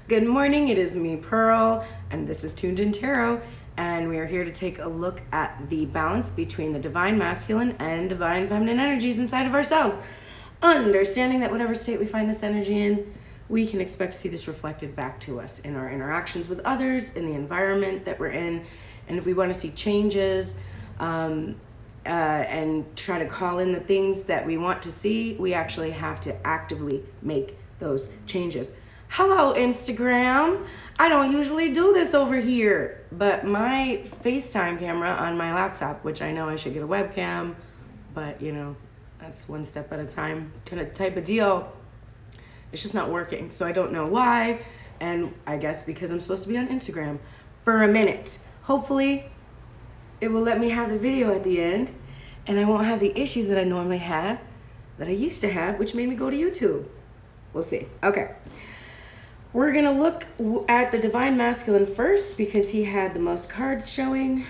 Good morning, it is me, Pearl, and this is Tuned in Tarot, and we are here to take a look at the balance between the divine masculine and divine feminine energies inside of ourselves. Understanding that whatever state we find this energy in, we can expect to see this reflected back to us in our interactions with others, in the environment that we're in, and if we want to see changes, and try to call in the things that we want to see, we actually have to actively make those changes. Hello, Instagram. I don't usually do this over here, but my FaceTime camera on my laptop, which I know I should get a webcam, but you know, that's one step at a time kind of type of deal. It's just not working, so I don't know why, and I guess because I'm supposed to be on Instagram for a minute. Hopefully, it will let me have the video at the end, and I won't have the issues that I normally have, that I used to have, which made me go to YouTube. We'll see. Okay. We're going to look at the Divine Masculine first because he had the most cards showing.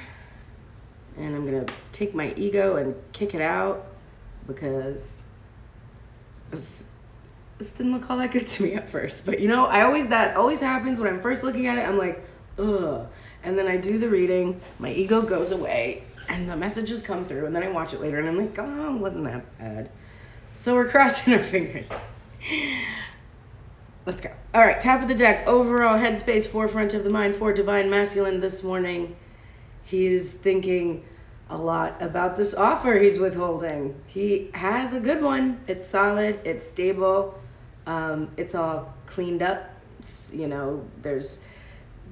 And I'm going to take my ego and kick it out because this didn't look all that good to me at first. But you know, that always happens when I'm first looking at it. I'm like, ugh. And then I do the reading, my ego goes away, and the messages come through, and then I watch it later, and I'm like, oh, wasn't that bad. So we're crossing our fingers. Let's go. All right, top of the deck, overall headspace, forefront of the mind for Divine Masculine this morning. He's thinking a lot about this offer he's withholding. He has a good one. It's solid, it's stable, it's all cleaned up. It's, you know, there's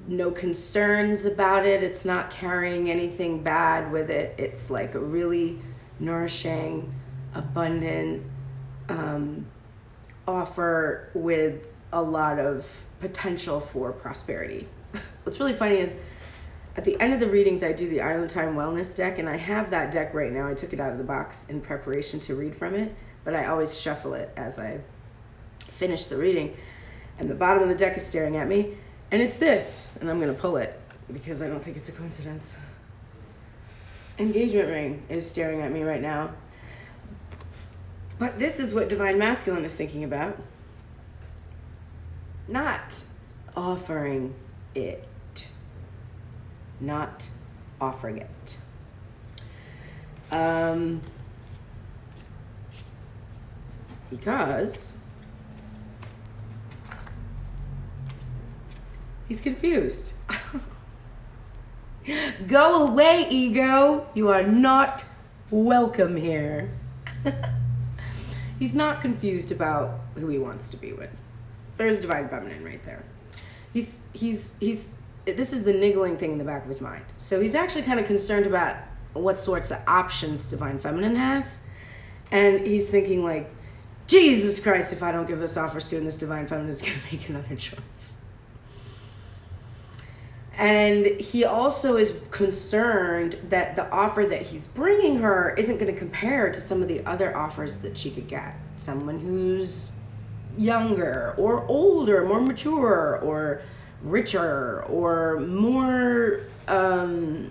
no concerns about it. It's not carrying anything bad with it. It's like a really nourishing, abundant offer with a lot of potential for prosperity. What's really funny is at the end of the readings, I do the Island Time Wellness deck, and I have that deck right now. I took it out of the box in preparation to read from it, but I always shuffle it as I finish the reading. And the bottom of the deck is staring at me. And it's this, and I'm going to pull it because I don't think it's a coincidence. Engagement ring is staring at me right now. But this is what Divine Masculine is thinking about. Not offering it. Not offering it. Because he's confused. Go away, ego. You are not welcome here. He's not confused about who he wants to be with. There's Divine Feminine right there. He's this is the niggling thing in the back of his mind. So he's actually kind of concerned about what sorts of options Divine Feminine has. And he's thinking like, Jesus Christ, if I don't give this offer soon, this Divine Feminine is going to make another choice. And he also is concerned that the offer that he's bringing her isn't going to compare to some of the other offers that she could get. Someone who's younger or older, more mature or richer or more, I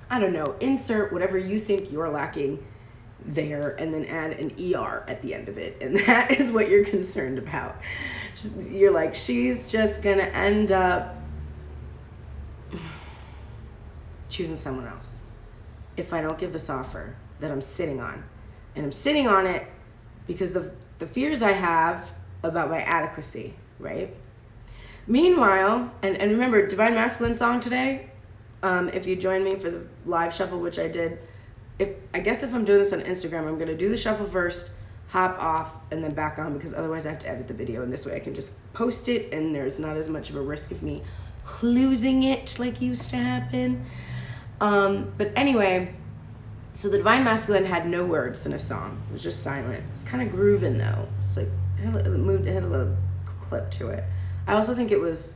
don't know, insert whatever you think you're lacking there and then add an ER at the end of it. And that is what you're concerned about. You're like, she's just going to end up choosing someone else if I don't give this offer that I'm sitting on. And I'm sitting on it because of the fears I have about my adequacy, right? Meanwhile, and remember, Divine Masculine song today, if you join me for the live shuffle, which I did, I guess if I'm doing this on Instagram, I'm going to do the shuffle first, hop off, and then back on, because otherwise I have to edit the video, and this way I can just post it, and there's not as much of a risk of me losing it like used to happen. But anyway, so the Divine Masculine had no words in a song. It was just silent. It was kind of grooving though. It's like it had a little clip to it. I also think it was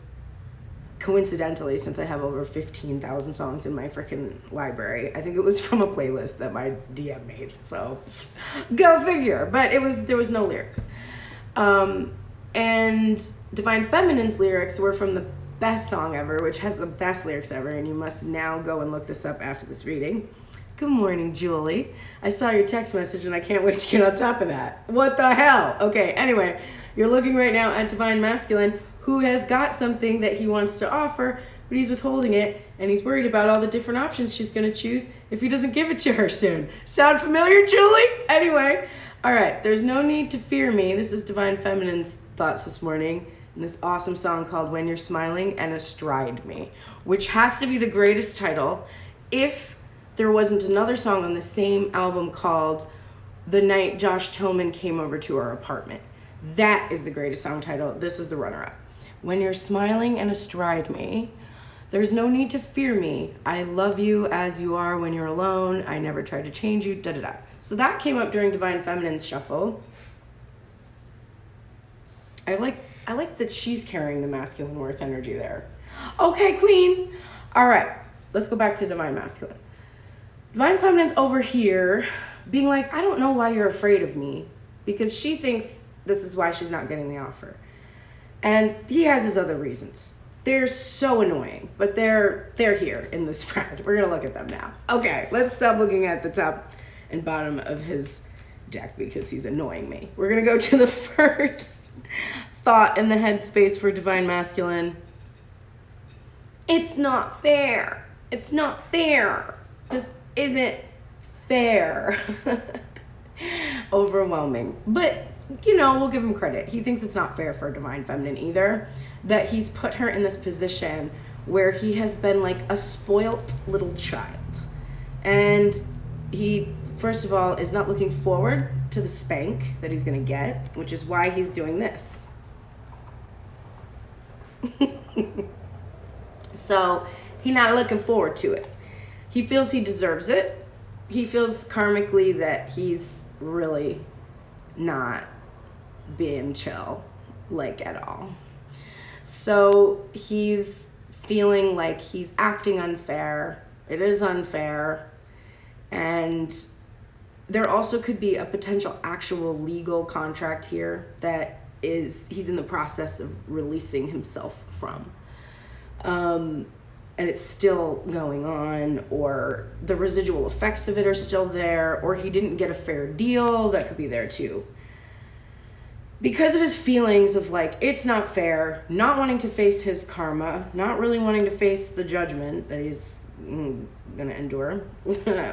coincidentally, since I have over 15,000 songs in my freaking library, I think it was from a playlist that my DM made. So go figure. But there was no lyrics. And Divine Feminine's lyrics were from the best song ever, which has the best lyrics ever, and you must now go and look this up after this reading. Good morning, Julie. I saw your text message and I can't wait to get on top of that. What the hell? Okay, anyway, you're looking right now at Divine Masculine, who has got something that he wants to offer, but he's withholding it, and he's worried about all the different options she's going to choose if he doesn't give it to her soon. Sound familiar, Julie? Anyway, all right, there's no need to fear me. This is Divine Feminine's thoughts this morning in this awesome song called When You're Smiling and Astride Me, which has to be the greatest title if there wasn't another song on the same album called The Night Josh Tillman Came Over to Our Apartment. That is the greatest song title. This is the runner-up. When you're smiling and astride me, there's no need to fear me. I love you as you are when you're alone. I never tried to change you, da-da-da. So that came up during Divine Feminine's shuffle. I like that she's carrying the masculine worth energy there. Okay, Queen. All right, let's go back to Divine Masculine. Divine Feminine's over here being like, I don't know why you're afraid of me, because she thinks this is why she's not getting the offer. And he has his other reasons. They're so annoying, but they're here in this spread. We're going to look at them now. Okay, let's stop looking at the top and bottom of his deck because he's annoying me. We're going to go to the first thought in the headspace for Divine Masculine. It's not fair. It's not fair. This isn't fair. Overwhelming. But, we'll give him credit. He thinks it's not fair for Divine Feminine either, that he's put her in this position where he has been like a spoilt little child. And he, first of all, is not looking forward to the spank that he's going to get, which is why he's doing this. So he's not looking forward to it. He feels he deserves it. He feels karmically that he's really not being chill, like, at all. So he's feeling like he's acting unfair. It is unfair. And there also could be a potential actual legal contract here that he's in the process of releasing himself from. And it's still going on, or the residual effects of it are still there, or he didn't get a fair deal. That could be there too. Because of his feelings of like, it's not fair, not wanting to face his karma, not really wanting to face the judgment that he's gonna endure,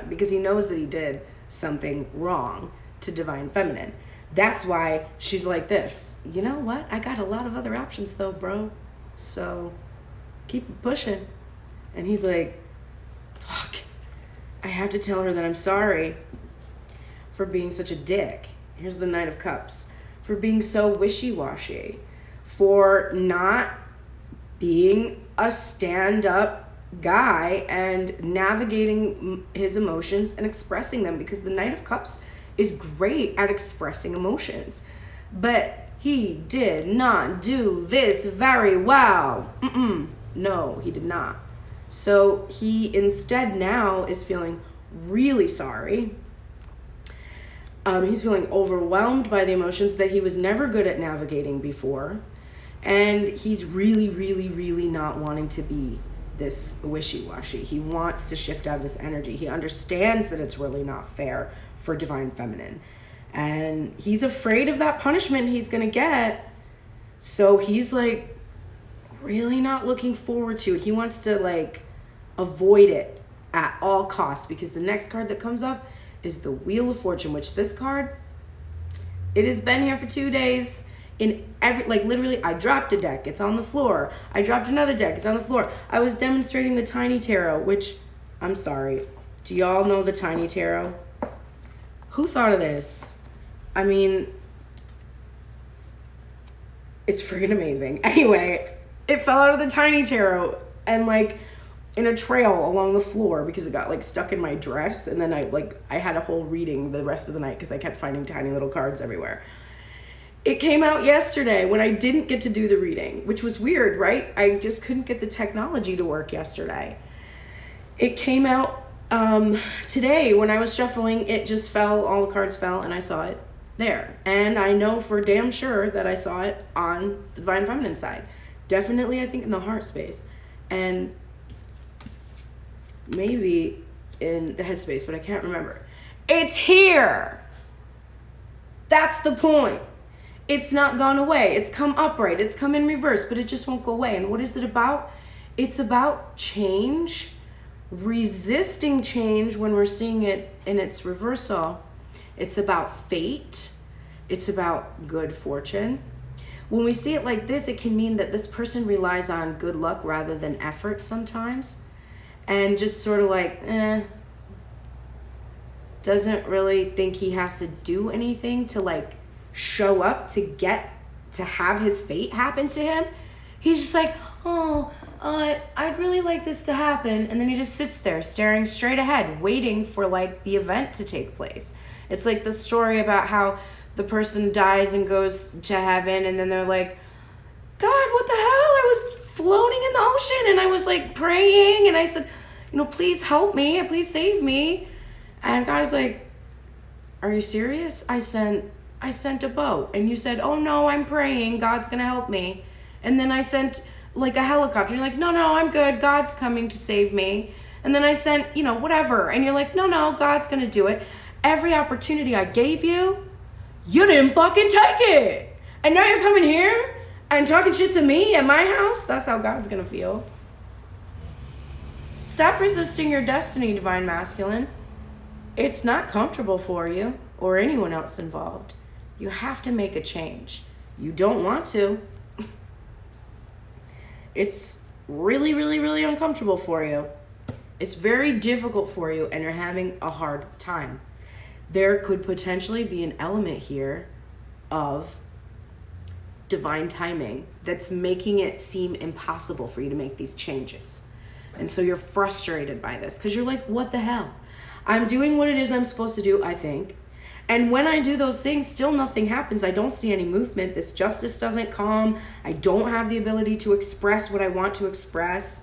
because he knows that he did something wrong to Divine Feminine. That's why she's like this. You know what? I got a lot of other options though, bro. So keep pushing. And he's like, fuck, I have to tell her that I'm sorry for being such a dick. Here's the Knight of Cups. For being so wishy-washy. For not being a stand-up guy and navigating his emotions and expressing them, because the Knight of Cups is great at expressing emotions. But he did not do this very well. No, he did not. So he instead now is feeling really sorry. He's feeling overwhelmed by the emotions that he was never good at navigating before. And he's really, really, really not wanting to be this wishy-washy. He wants to shift out of this energy. He understands that it's really not fair for Divine Feminine. And he's afraid of that punishment he's going to get. So he's like really not looking forward to it. He wants to like avoid it at all costs, because the next card that comes up is the Wheel of Fortune, which this card, it has been here for 2 days. In every, like literally, I dropped a deck, it's on the floor. I dropped another deck, it's on the floor. I was demonstrating the Tiny Tarot, which, I'm sorry, do y'all know the Tiny Tarot? Who thought of this? I mean, it's freaking amazing. Anyway, it fell out of the Tiny Tarot and like in a trail along the floor because it got like stuck in my dress, and then I had a whole reading the rest of the night because I kept finding tiny little cards everywhere. It came out yesterday when I didn't get to do the reading, which was weird, right? I just couldn't get the technology to work yesterday. It came out today when I was shuffling. It just fell, all the cards fell, and I saw it there. And I know for damn sure that I saw it on the Divine Feminine side. Definitely, I think, in the heart space. And maybe in the head space, but I can't remember. It's here. That's the point. It's not gone away. It's come upright. It's come in reverse, but it just won't go away. And what is it about? It's about change, resisting change when we're seeing it in its reversal. It's about fate. It's about good fortune. When we see it like this, it can mean that this person relies on good luck rather than effort sometimes. And just sort of like, doesn't really think he has to do anything to like show up to have his fate happen to him. He's just like, I'd really like this to happen. And then he just sits there staring straight ahead, waiting for like the event to take place. It's like the story about how the person dies and goes to heaven, and then they're like, God, what the hell? I was floating in the ocean and I was like praying and I said, please help me, please save me. And God is like, are you serious? I sent a boat. And you said, oh no, I'm praying, God's gonna help me. And then I sent like a helicopter. You're like, no, I'm good, God's coming to save me. And then I sent, whatever. And you're like, no, God's gonna do it. Every opportunity I gave you, you didn't fucking take it. And now you're coming here and talking shit to me at my house? That's how God's gonna feel. Stop resisting your destiny, Divine Masculine. It's not comfortable for you or anyone else involved. You have to make a change. You don't want to. It's really, really, really uncomfortable for you. It's very difficult for you and you're having a hard time. There could potentially be an element here of divine timing that's making it seem impossible for you to make these changes. And so you're frustrated by this because you're like, what the hell? I'm doing what it is I'm supposed to do, I think. And when I do those things, still nothing happens. I don't see any movement. This justice doesn't come. I don't have the ability to express what I want to express.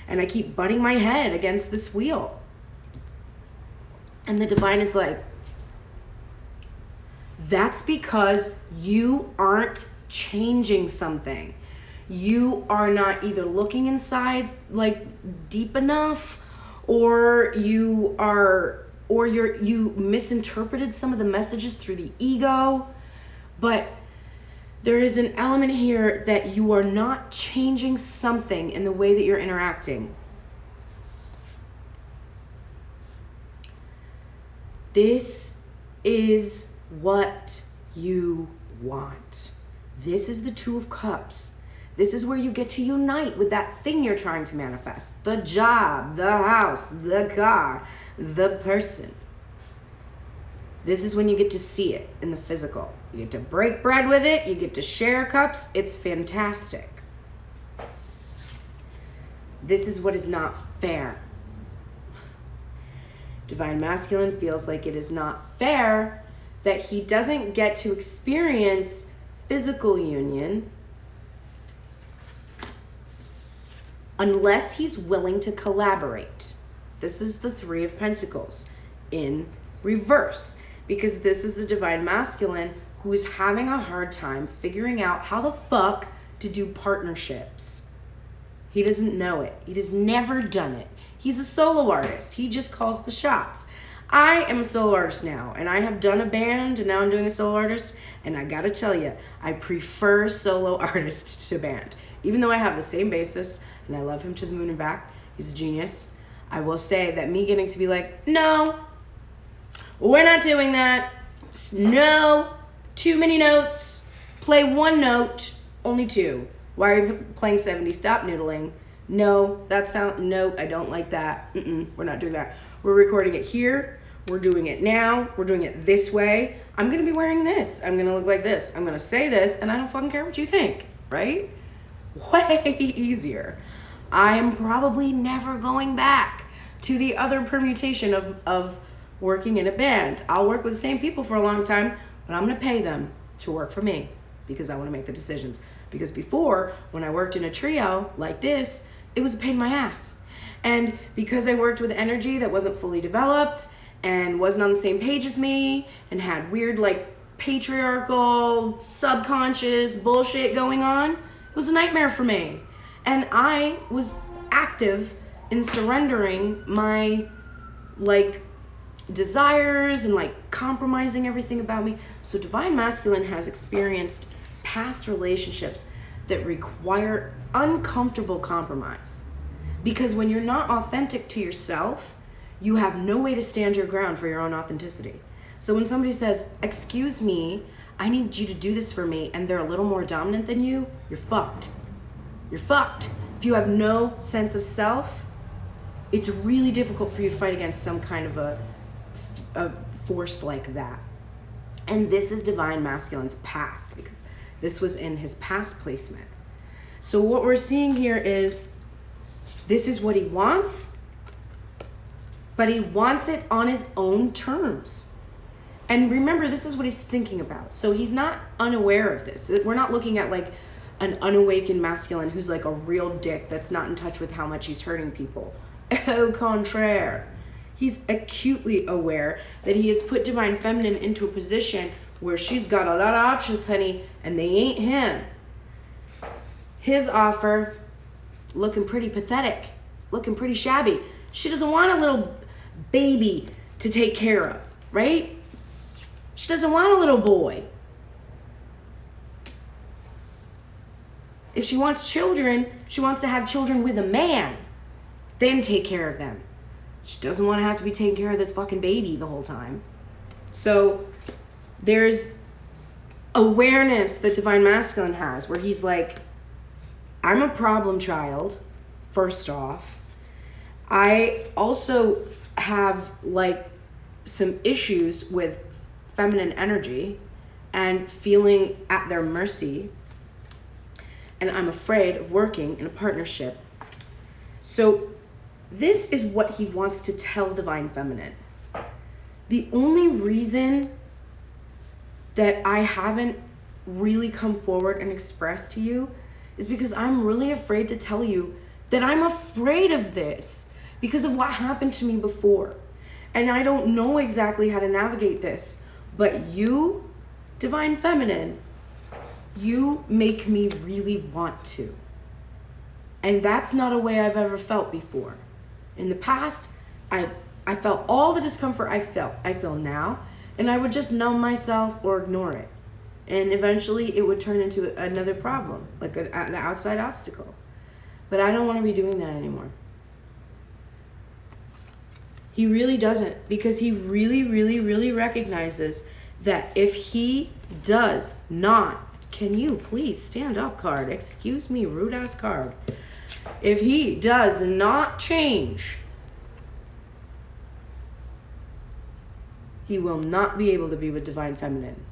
And I keep butting my head against this wheel. And the divine is like, that's because you aren't changing something. You are not either looking inside like deep enough, or you misinterpreted some of the messages through the ego. But there is an element here that you are not changing something in the way that you're interacting. This is what you want. This is the Two of Cups. This is where you get to unite with that thing you're trying to manifest. The job, the house, the car, the person. This is when you get to see it in the physical. You get to break bread with it. You get to share cups. It's fantastic. This is what is not fair. Divine Masculine feels like it is not fair that he doesn't get to experience physical union unless he's willing to collaborate. This is the Three of Pentacles in reverse, because this is a Divine Masculine who is having a hard time figuring out how the fuck to do partnerships. He doesn't know it. He has never done it. He's a solo artist. He just calls the shots. I am a solo artist now, and I have done a band, and now I'm doing a solo artist, and I gotta tell you, I prefer solo artist to band. Even though I have the same bassist, and I love him to the moon and back, he's a genius, I will say that me getting to be like, no, we're not doing that. No, too many notes. Play one note, only two. Why are you playing 70? Stop noodling. No, no, I don't like that. We're not doing that. We're recording it here. We're doing it now. We're doing it this way. I'm going to be wearing this. I'm going to look like this. I'm going to say this, and I don't fucking care what you think, right? Way easier. I'm probably never going back to the other permutation of working in a band. I'll work with the same people for a long time, but I'm going to pay them to work for me because I want to make the decisions. Because before, when I worked in a trio like this, it was a pain in my ass. And because I worked with energy that wasn't fully developed and wasn't on the same page as me and had weird like patriarchal, subconscious bullshit going on, it was a nightmare for me. And I was active in surrendering my like desires and like compromising everything about me. So divine masculine has experienced past relationships that require uncomfortable compromise. Because when you're not authentic to yourself, you have no way to stand your ground for your own authenticity. So when somebody says, excuse me, I need you to do this for me, and they're a little more dominant than you, you're fucked. You're fucked. If you have no sense of self, it's really difficult for you to fight against some kind of a force like that. And this is divine masculine's past, because this was in his past placement. So what we're seeing here is this is what he wants, but he wants it on his own terms. And remember, this is what he's thinking about. So he's not unaware of this. We're not looking at like an unawakened masculine who's like a real dick that's not in touch with how much he's hurting people. Au contraire. He's acutely aware that he has put divine feminine into a position where she's got a lot of options, honey, and they ain't him. His offer, looking pretty pathetic, looking pretty shabby. She doesn't want a little baby to take care of, right? She doesn't want a little boy. If she wants children, she wants to have children with a man, then take care of them. She doesn't want to have to be taking care of this fucking baby the whole time. So there's awareness that divine masculine has where he's like, I'm a problem child, first off. I also have like some issues with feminine energy and feeling at their mercy. And I'm afraid of working in a partnership. So this is what he wants to tell divine feminine. The only reason that I haven't really come forward and expressed to you is because I'm really afraid to tell you that I'm afraid of this because of what happened to me before. And I don't know exactly how to navigate this. But you, divine feminine, you make me really want to. And that's not a way I've ever felt before. In the past, I felt all the discomfort I feel now, and I would just numb myself or ignore it. And eventually it would turn into another problem, like an outside obstacle. But I don't want to be doing that anymore. He really doesn't, because he really, really, really recognizes that if he does not, can you please stand up, card? Excuse me, rude ass card. If he does not change, he will not be able to be with divine feminine,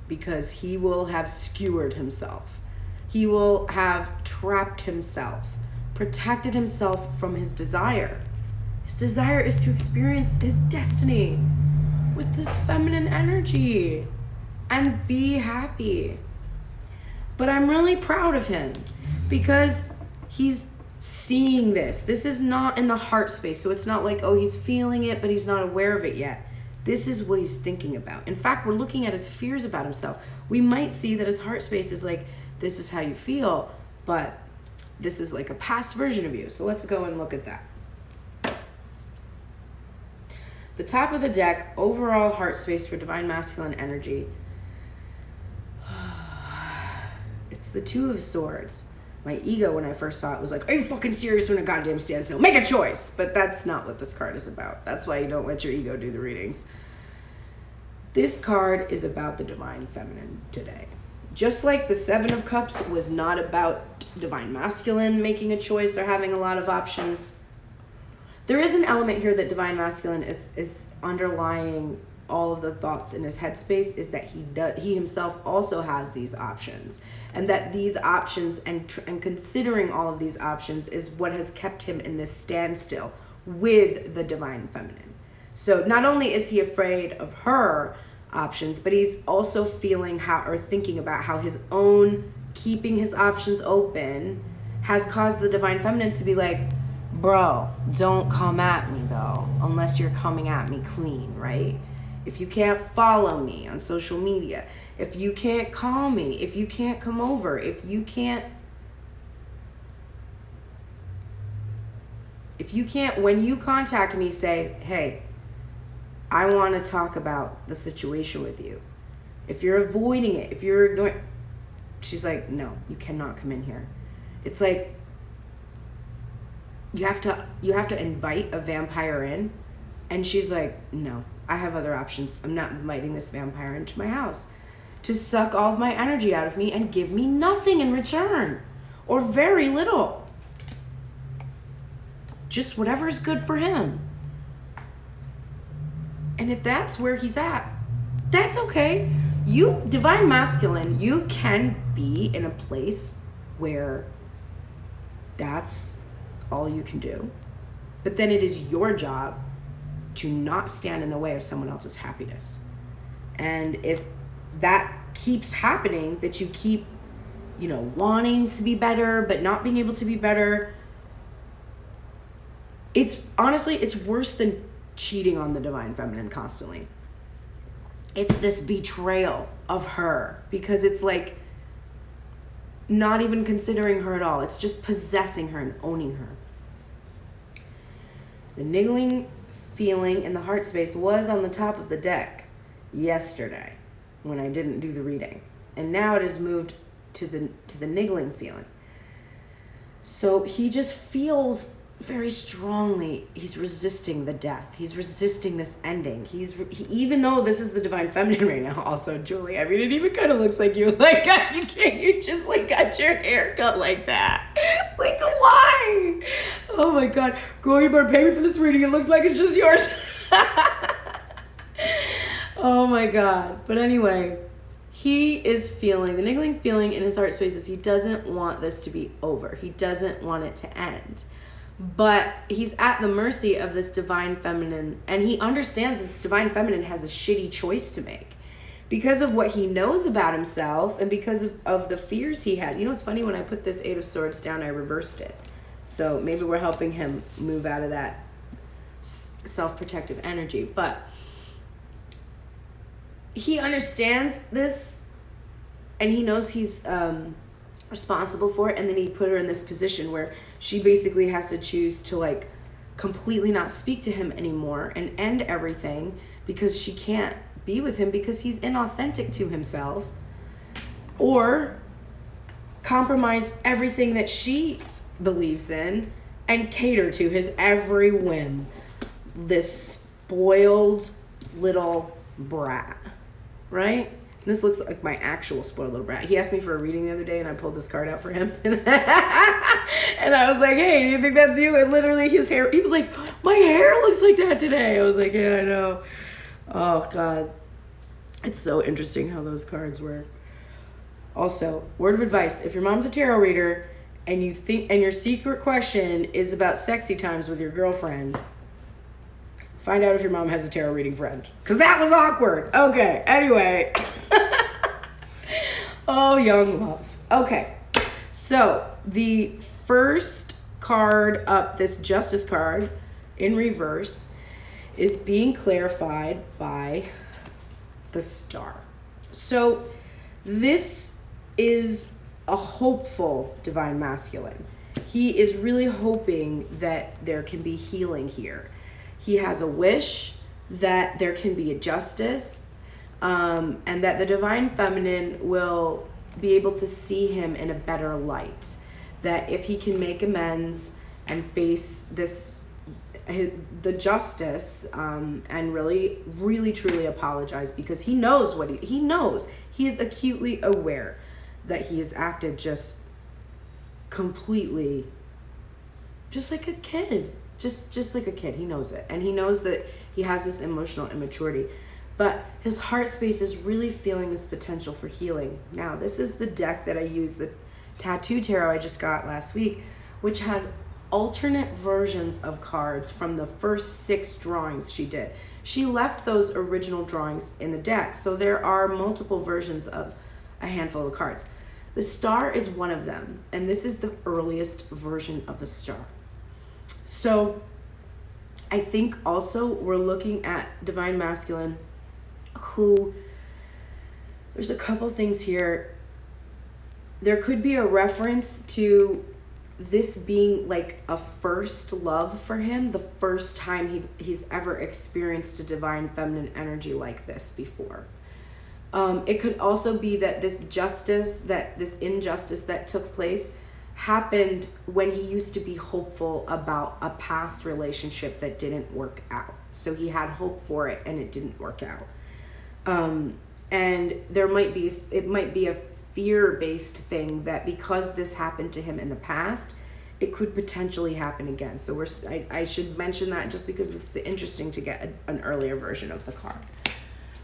because he will have skewered himself. He will have trapped himself, protected himself from his desire. His desire is to experience his destiny with this feminine energy and be happy. But I'm really proud of him because he's seeing this. This is not in the heart space. So it's not like, oh, he's feeling it, but he's not aware of it yet. This is what he's thinking about. In fact, we're looking at his fears about himself. We might see that his heart space is like, this is how you feel, but this is like a past version of you. So let's go and look at that. The top of the deck, overall heart space for divine masculine energy. It's the Two of Swords. My ego, when I first saw it, was like, are you fucking serious? When a goddamn standstill? Make a choice. But that's not what this card is about. That's why you don't let your ego do the readings. This card is about the divine feminine today. Just like the Seven of Cups was not about divine masculine making a choice or having a lot of options. There is an element here that divine masculine is underlying all of the thoughts in his headspace, is that he himself also has these options, and that these options and considering all of these options is what has kept him in this standstill with the divine feminine. So not only is he afraid of her options, but he's also feeling thinking about how his own keeping his options open has caused the divine feminine to be like, bro, don't come at me though, unless you're coming at me clean, right? If you can't follow me on social media, if you can't call me, if you can't come over, if you can't, when you contact me, say, hey, I want to talk about the situation with you. If you're avoiding it, if you're ignoring, she's like, no, you cannot come in here. It's like, you have to invite a vampire in, and she's like, no, I have other options. I'm not inviting this vampire into my house to suck all of my energy out of me and give me nothing in return, or very little. Just whatever is good for him. And if that's where he's at, that's okay. You, divine masculine, you can be in a place where that's all you can do. But then it is your job to not stand in the way of someone else's happiness. And if that keeps happening, that you keep, wanting to be better, but not being able to be better, it's honestly, it's worse than cheating on the divine feminine constantly. It's this betrayal of her, because it's like not even considering her at all. It's just possessing her and owning her. The niggling feeling in the heart space was on the top of the deck yesterday when I didn't do the reading. And now it has moved to the niggling feeling. So he just feels very strongly he's resisting the death. He's resisting this ending. Even though this is the divine feminine right now, also, Julie, I mean, it even kind of looks like you you just got your hair cut like that. Like, why? Oh my God. Girl, you better pay me for this reading. It looks like it's just yours. Oh my God. But anyway, he is feeling, the niggling feeling in his heart space is he doesn't want this to be over. He doesn't want it to end. But he's at the mercy of this divine feminine, and he understands this divine feminine has a shitty choice to make because of what he knows about himself and because of the fears he had. It's funny, when I put this Eight of Swords down, I reversed it. So maybe we're helping him move out of that self-protective energy. But he understands this, and he knows he's responsible for it, and then he put her in this position where she basically has to choose to completely not speak to him anymore and end everything because she can't be with him because he's inauthentic to himself, or compromise everything that she believes in and cater to his every whim. This spoiled little brat, right? This looks like my actual spoiled little brat. He asked me for a reading the other day, and I pulled this card out for him. And I was like, hey, do you think that's you? And literally his hair, he was like, my hair looks like that today. I was like, yeah, I know. Oh, God. It's so interesting how those cards work. Also, word of advice. If your mom's a tarot reader and your secret question is about sexy times with your girlfriend, find out if your mom has a tarot reading friend. Because that was awkward. Okay, anyway. Oh, young love. Okay, so the first card up, this Justice card in reverse, is being clarified by the Star. So this is a hopeful divine masculine. He is really hoping that there can be healing here. He has a wish that there can be a justice, and that the divine feminine will be able to see him in a better light. That if he can make amends and face the justice, and really, really, truly apologize, because he knows he knows. He is acutely aware that he has acted just completely, just like a kid. Just like a kid. He knows it. And he knows that he has this emotional immaturity. But his heart space is really feeling this potential for healing. Now, this is the deck that I use, the Tattoo Tarot I just got last week, which has alternate versions of cards from the first 6 drawings she did. She left those original drawings in the deck, so there are multiple versions of a handful of cards. The Star is one of them, and this is the earliest version of the Star. So I think also we're looking at divine masculine who, there's a couple things here. There could be a reference to this being like a first love for him, the first time he's ever experienced a divine feminine energy like this before. It could also be that this injustice that took place happened when he used to be hopeful about a past relationship that didn't work out. So he had hope for it and it didn't work out. And it might be a fear-based thing that because this happened to him in the past, it could potentially happen again. So I should mention that just because it's interesting to get an earlier version of the card.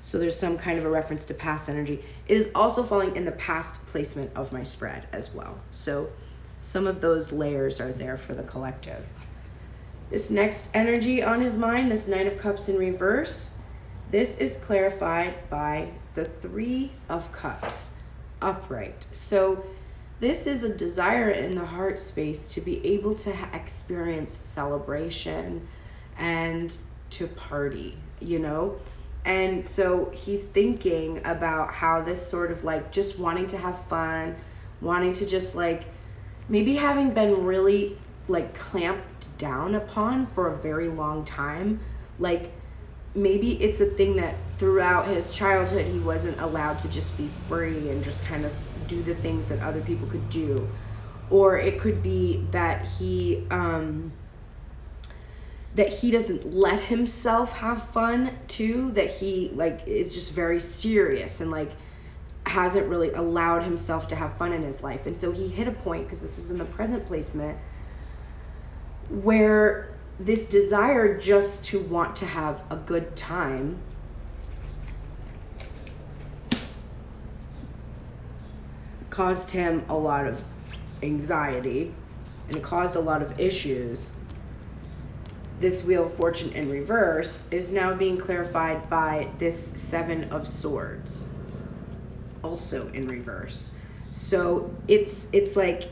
So there's some kind of a reference to past energy. It is also falling in the past placement of my spread as well. So some of those layers are there for the collective. This next energy on his mind, this Knight of Cups in reverse, this is clarified by the Three of Cups upright. So this is a desire in the heart space to be able to experience celebration and to party, you know? And so he's thinking about how this sort of like just wanting to have fun, wanting to just like, maybe having been really like clamped down upon for a very long time. Like maybe it's a thing that throughout his childhood, he wasn't allowed to just be free and just kind of do the things that other people could do. Or it could be that he doesn't let himself have fun too, that he like is just very serious and like hasn't really allowed himself to have fun in his life. And so he hit a point, because this is in the present placement, where this desire just to want to have a good time caused him a lot of anxiety and it caused a lot of issues. This Wheel of Fortune in reverse is now being clarified by this Seven of Swords, also in reverse. So it's like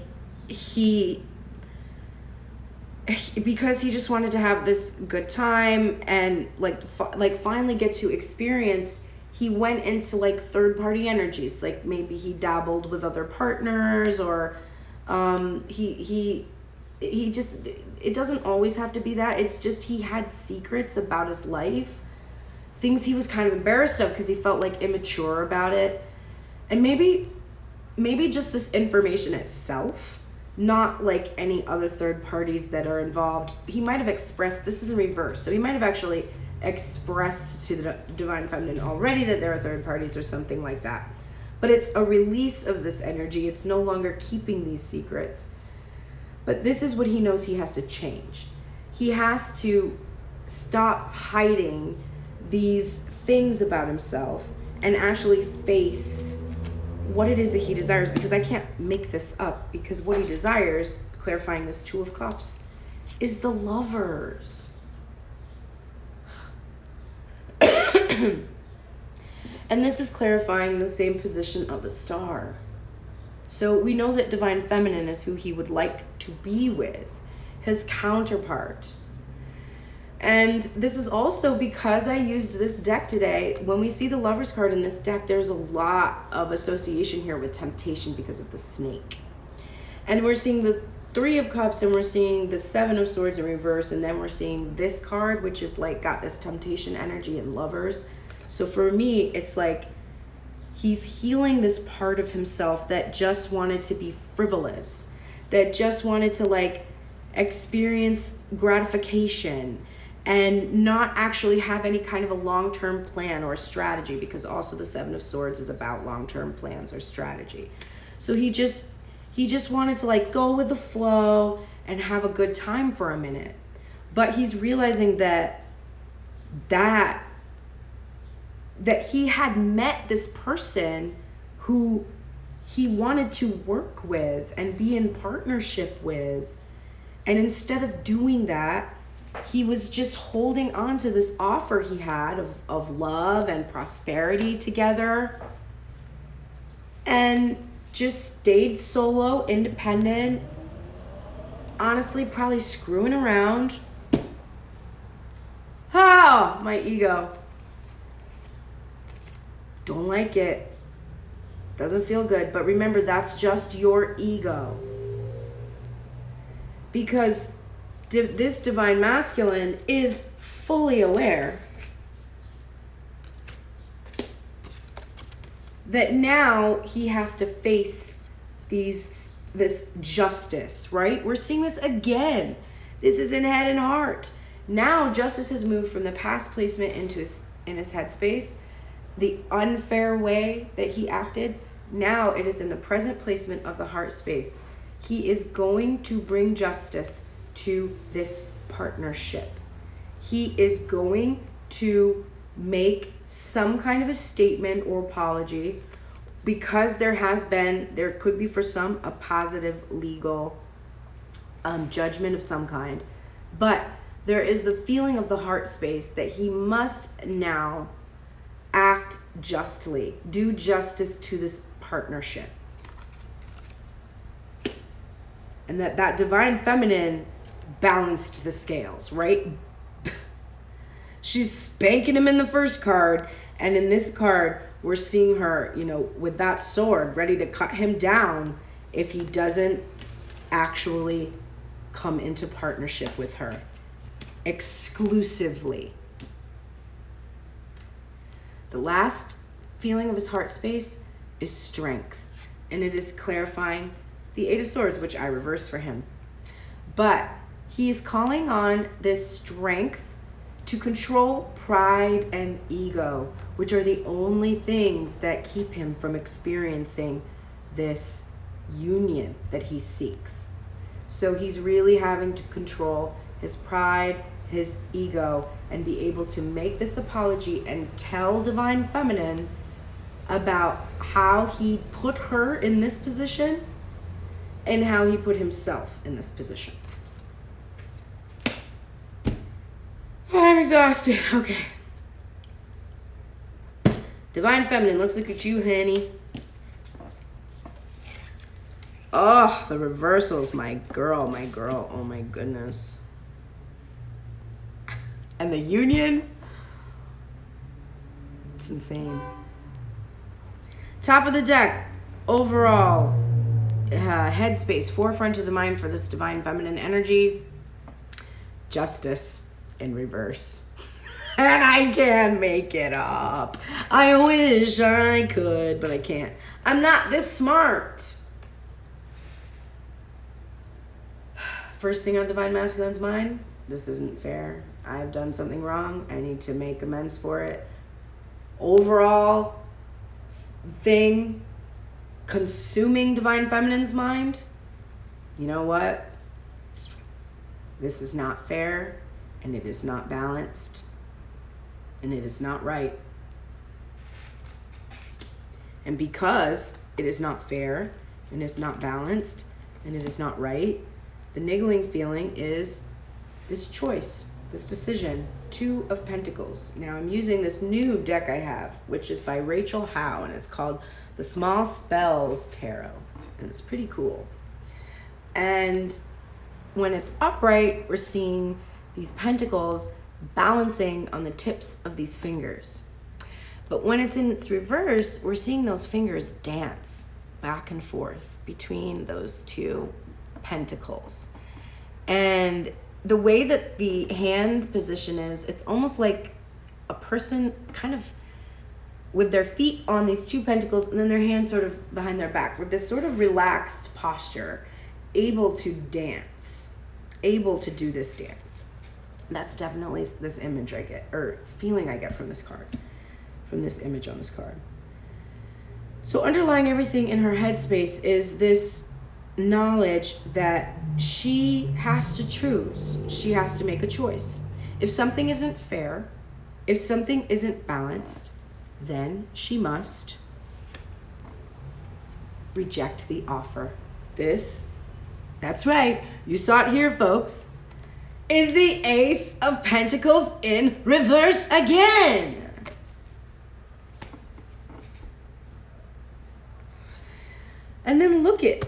because he just wanted to have this good time and like finally get to experience, he went into like third party energies. Like maybe he dabbled with other partners, or he just, it doesn't always have to be that. It's just he had secrets about his life, things he was kind of embarrassed of because he felt like immature about it. And maybe just this information itself, not like any other third parties that are involved. He might have expressed, this is in reverse, so he might have actually expressed to the Divine Feminine already that there are third parties or something like that. But it's a release of this energy. It's no longer keeping these secrets. But this is what he knows he has to change. He has to stop hiding these things about himself and actually face what it is that he desires, because I can't make this up, because what he desires, clarifying this Two of Cups, is the Lovers. And this is clarifying the same position of the Star. So we know that Divine Feminine is who he would like to be with, his counterpart. And this is also because I used this deck today. When we see the Lovers card in this deck, there's a lot of association here with temptation because of the snake. And we're seeing the Three of Cups, and we're seeing the Seven of Swords in reverse, and then we're seeing this card, which is like got this temptation energy in Lovers. So for me, it's like he's healing this part of himself that just wanted to be frivolous, that just wanted to like experience gratification and not actually have any kind of a long-term plan or strategy, because also the Seven of Swords is about long-term plans or strategy. So he just wanted to like go with the flow and have a good time for a minute. But he's realizing that he had met this person who he wanted to work with and be in partnership with. And instead of doing that, he was just holding on to this offer he had of love and prosperity together, and just stayed solo, independent, honestly probably screwing around. Oh, my ego. Don't like it. Doesn't feel good. But remember, that's just your ego. because this divine masculine is fully aware that now he has to face this justice, right? We're seeing this again. This is in head and heart. Now justice has moved from the past placement in his headspace, the unfair way that he acted. Now it is in the present placement of the heart space. He is going to bring justice to this partnership. He is going to make some kind of a statement or apology, because there could be for some a positive legal judgment of some kind, but there is the feeling of the heart space that he must now act justly, do justice to this partnership. And that divine feminine balanced the scales, right? She's spanking him in the first card, and in this card, we're seeing her, with that sword, ready to cut him down if he doesn't actually come into partnership with her exclusively. The last feeling of his heart space is strength, and it is clarifying the Eight of Swords, which I reversed for him. But he is calling on this strength to control pride and ego, which are the only things that keep him from experiencing this union that he seeks. So he's really having to control his pride, his ego, and be able to make this apology and tell Divine Feminine about how he put her in this position and how he put himself in this position. I'm exhausted. Okay. Divine Feminine, let's look at you, honey. Oh, the reversals, my girl. Oh my goodness. And the union, it's insane. Top of the deck, overall, headspace, forefront of the mind for this Divine Feminine energy, justice in reverse. And I can't make it up. I wish I could, but I can't. I'm not this smart. First thing on Divine Masculine's mind, this isn't fair. I've done something wrong. I need to make amends for it. Overall thing consuming Divine Feminine's mind, you know what? This is not fair, and it is not balanced, and it is not right. And because it is not fair, and it's not balanced, and it is not right, the niggling feeling is this choice, this decision, Two of Pentacles. Now I'm using this new deck I have, which is by Rachel Howe, and it's called the Small Spells Tarot, and it's pretty cool. And when it's upright, we're seeing these pentacles balancing on the tips of these fingers. But when it's in its reverse, we're seeing those fingers dance back and forth between those two pentacles. And the way that the hand position is, it's almost like a person kind of with their feet on these two pentacles and then their hands sort of behind their back with this sort of relaxed posture, able to dance, able to do this dance. That's definitely this image I get, or feeling I get from this card, from this image on this card. So underlying everything in her headspace is this knowledge that she has to choose. She has to make a choice. If something isn't fair, if something isn't balanced, then she must reject the offer. That's right, you saw it here, folks, is the Ace of Pentacles in reverse again. And then look at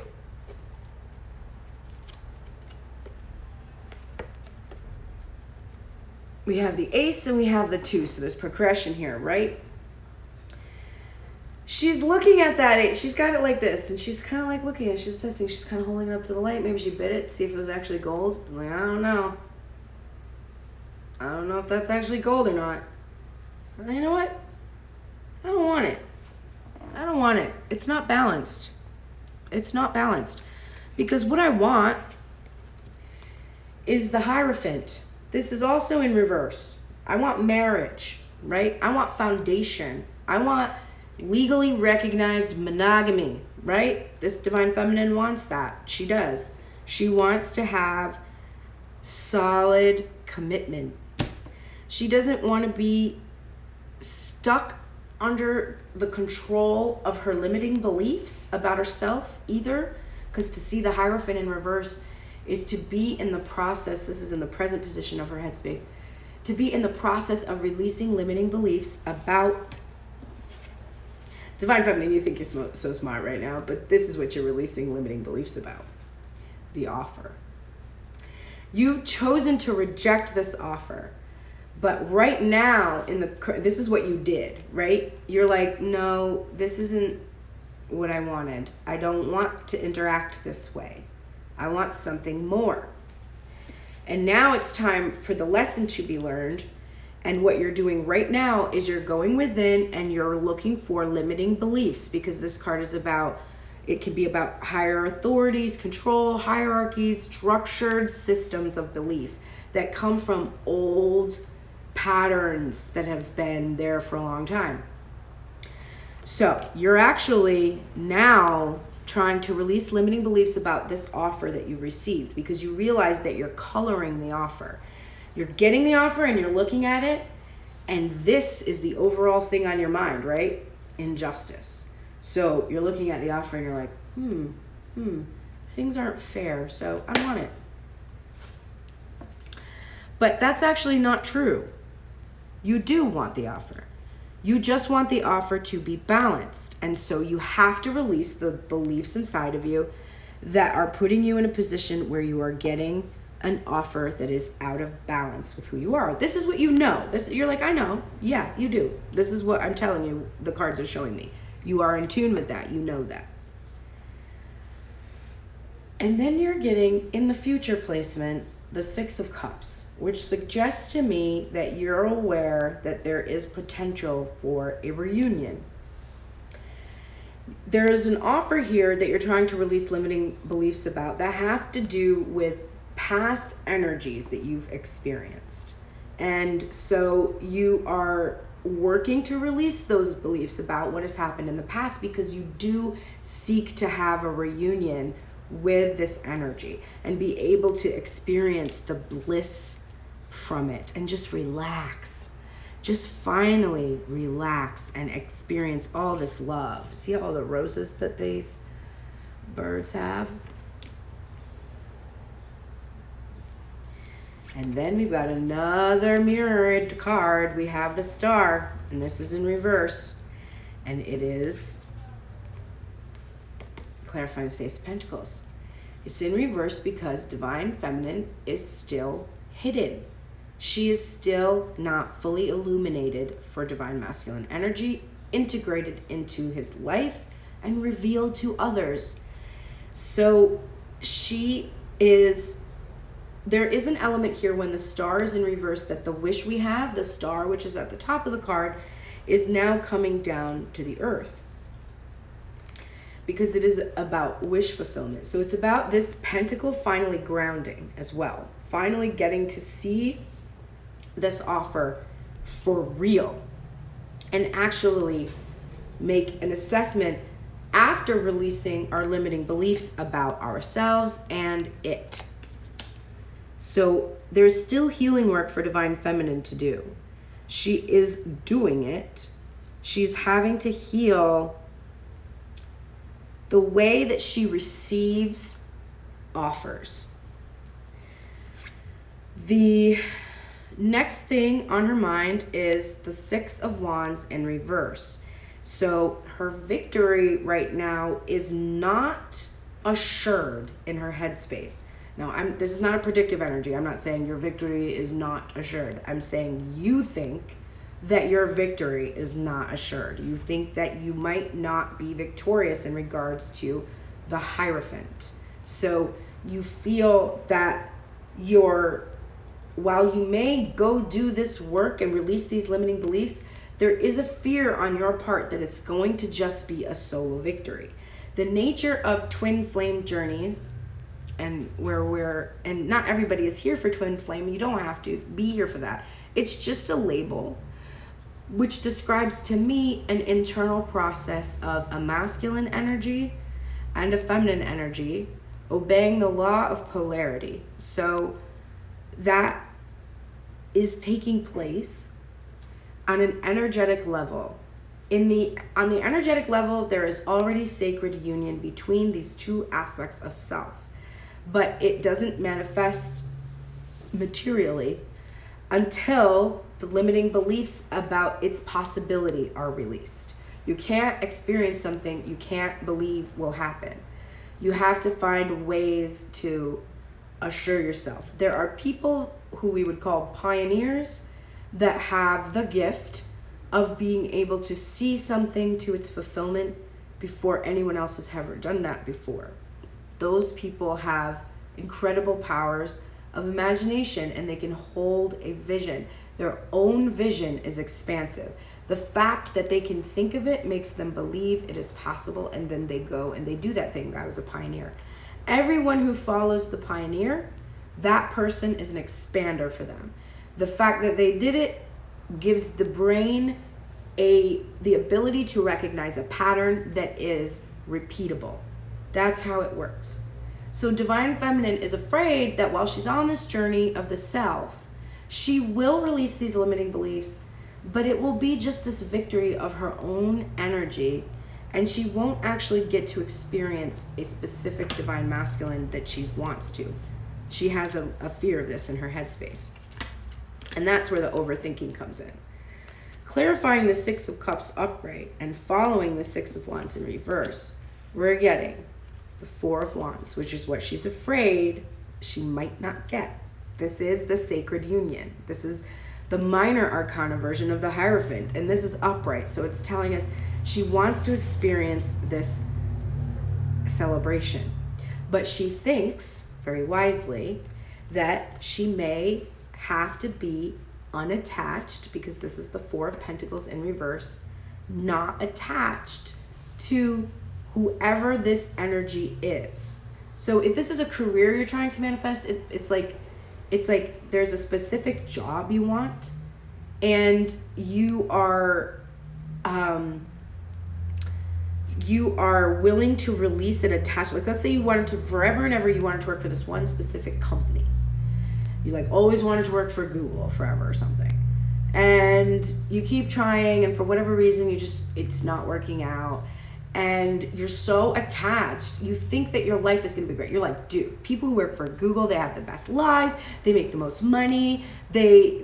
we have the Ace and we have the 2, so there's progression here, right? she's looking at that. She's got it like this, and she's kind of like looking at it. She's testing. She's kind of holding it up to the light. Maybe she bit it, see if it was actually gold. I'm like, I don't know. I don't know if that's actually gold or not. And you know what? I don't want it. I don't want it. It's not balanced. It's not balanced. Because what I want is the Hierophant. This is also in reverse. I want marriage, right? I want foundation. I want legally recognized monogamy, right? This Divine Feminine wants that. She does. She wants to have solid commitment. She doesn't want to be stuck under the control of her limiting beliefs about herself either, because to see the Hierophant in reverse is to be in the process, this is in the present position of her headspace, to be in the process of releasing limiting beliefs about Divine Feminine. You think you're so smart right now, but this is what you're releasing limiting beliefs about. The offer. You've chosen to reject this offer. But right now, this is what you did, right? You're like, no, this isn't what I wanted. I don't want to interact this way. I want something more. And now it's time for the lesson to be learned. And what you're doing right now is you're going within and you're looking for limiting beliefs, because this card is about, it can be about higher authorities, control, hierarchies, structured systems of belief that come from old patterns that have been there for a long time. So you're actually now trying to release limiting beliefs about this offer that you've received, because you realize that you're coloring the offer. You're getting the offer and you're looking at it, and this is the overall thing on your mind, right? Injustice. So you're looking at the offer and you're like, things aren't fair, so I want it. But that's actually not true. You do want the offer. You just want the offer to be balanced. And so you have to release the beliefs inside of you that are putting you in a position where you are getting an offer that is out of balance with who you are. This is what you know. You're like, I know. Yeah, you do. This is what I'm telling you. The cards are showing me. You are in tune with that. You know that. And then you're getting, in the future placement, the Six of Cups, which suggests to me that you're aware that there is potential for a reunion. There is an offer here that you're trying to release limiting beliefs about that have to do with past energies that you've experienced. And so you are working to release those beliefs about what has happened in the past, because you do seek to have a reunion with this energy and be able to experience the bliss from it and just relax. Just finally relax and experience all this love. See all the roses that these birds have? And then we've got another mirrored card. We have the Star, and this is in reverse. And it is clarifying the Ace of Pentacles. It's in reverse because Divine Feminine is still hidden. She is still not fully illuminated for Divine Masculine energy, integrated into his life and revealed to others. So there is an element here when the Star is in reverse that the wish we have, the Star, which is at the top of the card, is now coming down to the earth, because it is about wish fulfillment. So it's about this pentacle finally grounding as well, finally getting to see this offer for real and actually make an assessment after releasing our limiting beliefs about ourselves and it. So there's still healing work for Divine Feminine to do. She is doing it. She's having to heal the way that she receives offers. The next thing on her mind is the Six of Wands in reverse. So her victory right now is not assured in her headspace. Now, this is not a predictive energy. I'm not saying your victory is not assured. I'm saying you think that your victory is not assured. You think that you might not be victorious in regards to the Hierophant. So you feel that while you may go do this work and release these limiting beliefs, there is a fear on your part that it's going to just be a solo victory. The nature of twin flame journeys, and and not everybody is here for twin flame. You don't have to be here for that. It's just a label which describes to me an internal process of a masculine energy and a feminine energy obeying the law of polarity. So that is taking place on an energetic level. On the energetic level, there is already sacred union between these two aspects of self, but it doesn't manifest materially until the limiting beliefs about its possibility are released. You can't experience something you can't believe will happen. You have to find ways to assure yourself. There are people who we would call pioneers that have the gift of being able to see something to its fulfillment before anyone else has ever done that before. Those people have incredible powers of imagination, and they can hold a vision. Their own vision is expansive. The fact that they can think of it makes them believe it is possible, and then they go and they do that thing. That was a pioneer. Everyone who follows the pioneer, that person is an expander for them. The fact that they did it gives the brain the ability to recognize a pattern that is repeatable. That's how it works. So Divine Feminine is afraid that while she's on this journey of the self, she will release these limiting beliefs, but it will be just this victory of her own energy, and she won't actually get to experience a specific Divine Masculine that she wants to. She has a fear of this in her headspace. And that's where the overthinking comes in. Clarifying the Six of Cups upright and following the Six of Wands in reverse, we're getting the Four of Wands, which is what she's afraid she might not get. This is the sacred union. This is the minor arcana version of the Hierophant, and this is upright. So it's telling us she wants to experience this celebration. But she thinks, very wisely, that she may have to be unattached, because this is the Four of Pentacles in reverse, not attached to whoever this energy is. So if this is a career you're trying to manifest, it's like there's a specific job you want, and you are willing to release an attachment. Like, let's say you wanted to forever and ever, you wanted to work for this one specific company. You like always wanted to work for Google forever or something. And you keep trying, and for whatever reason, it's not working out. And you're so attached. You think that your life is going to be great. You're like, dude, people who work for Google, they have the best lives. They make the most money. They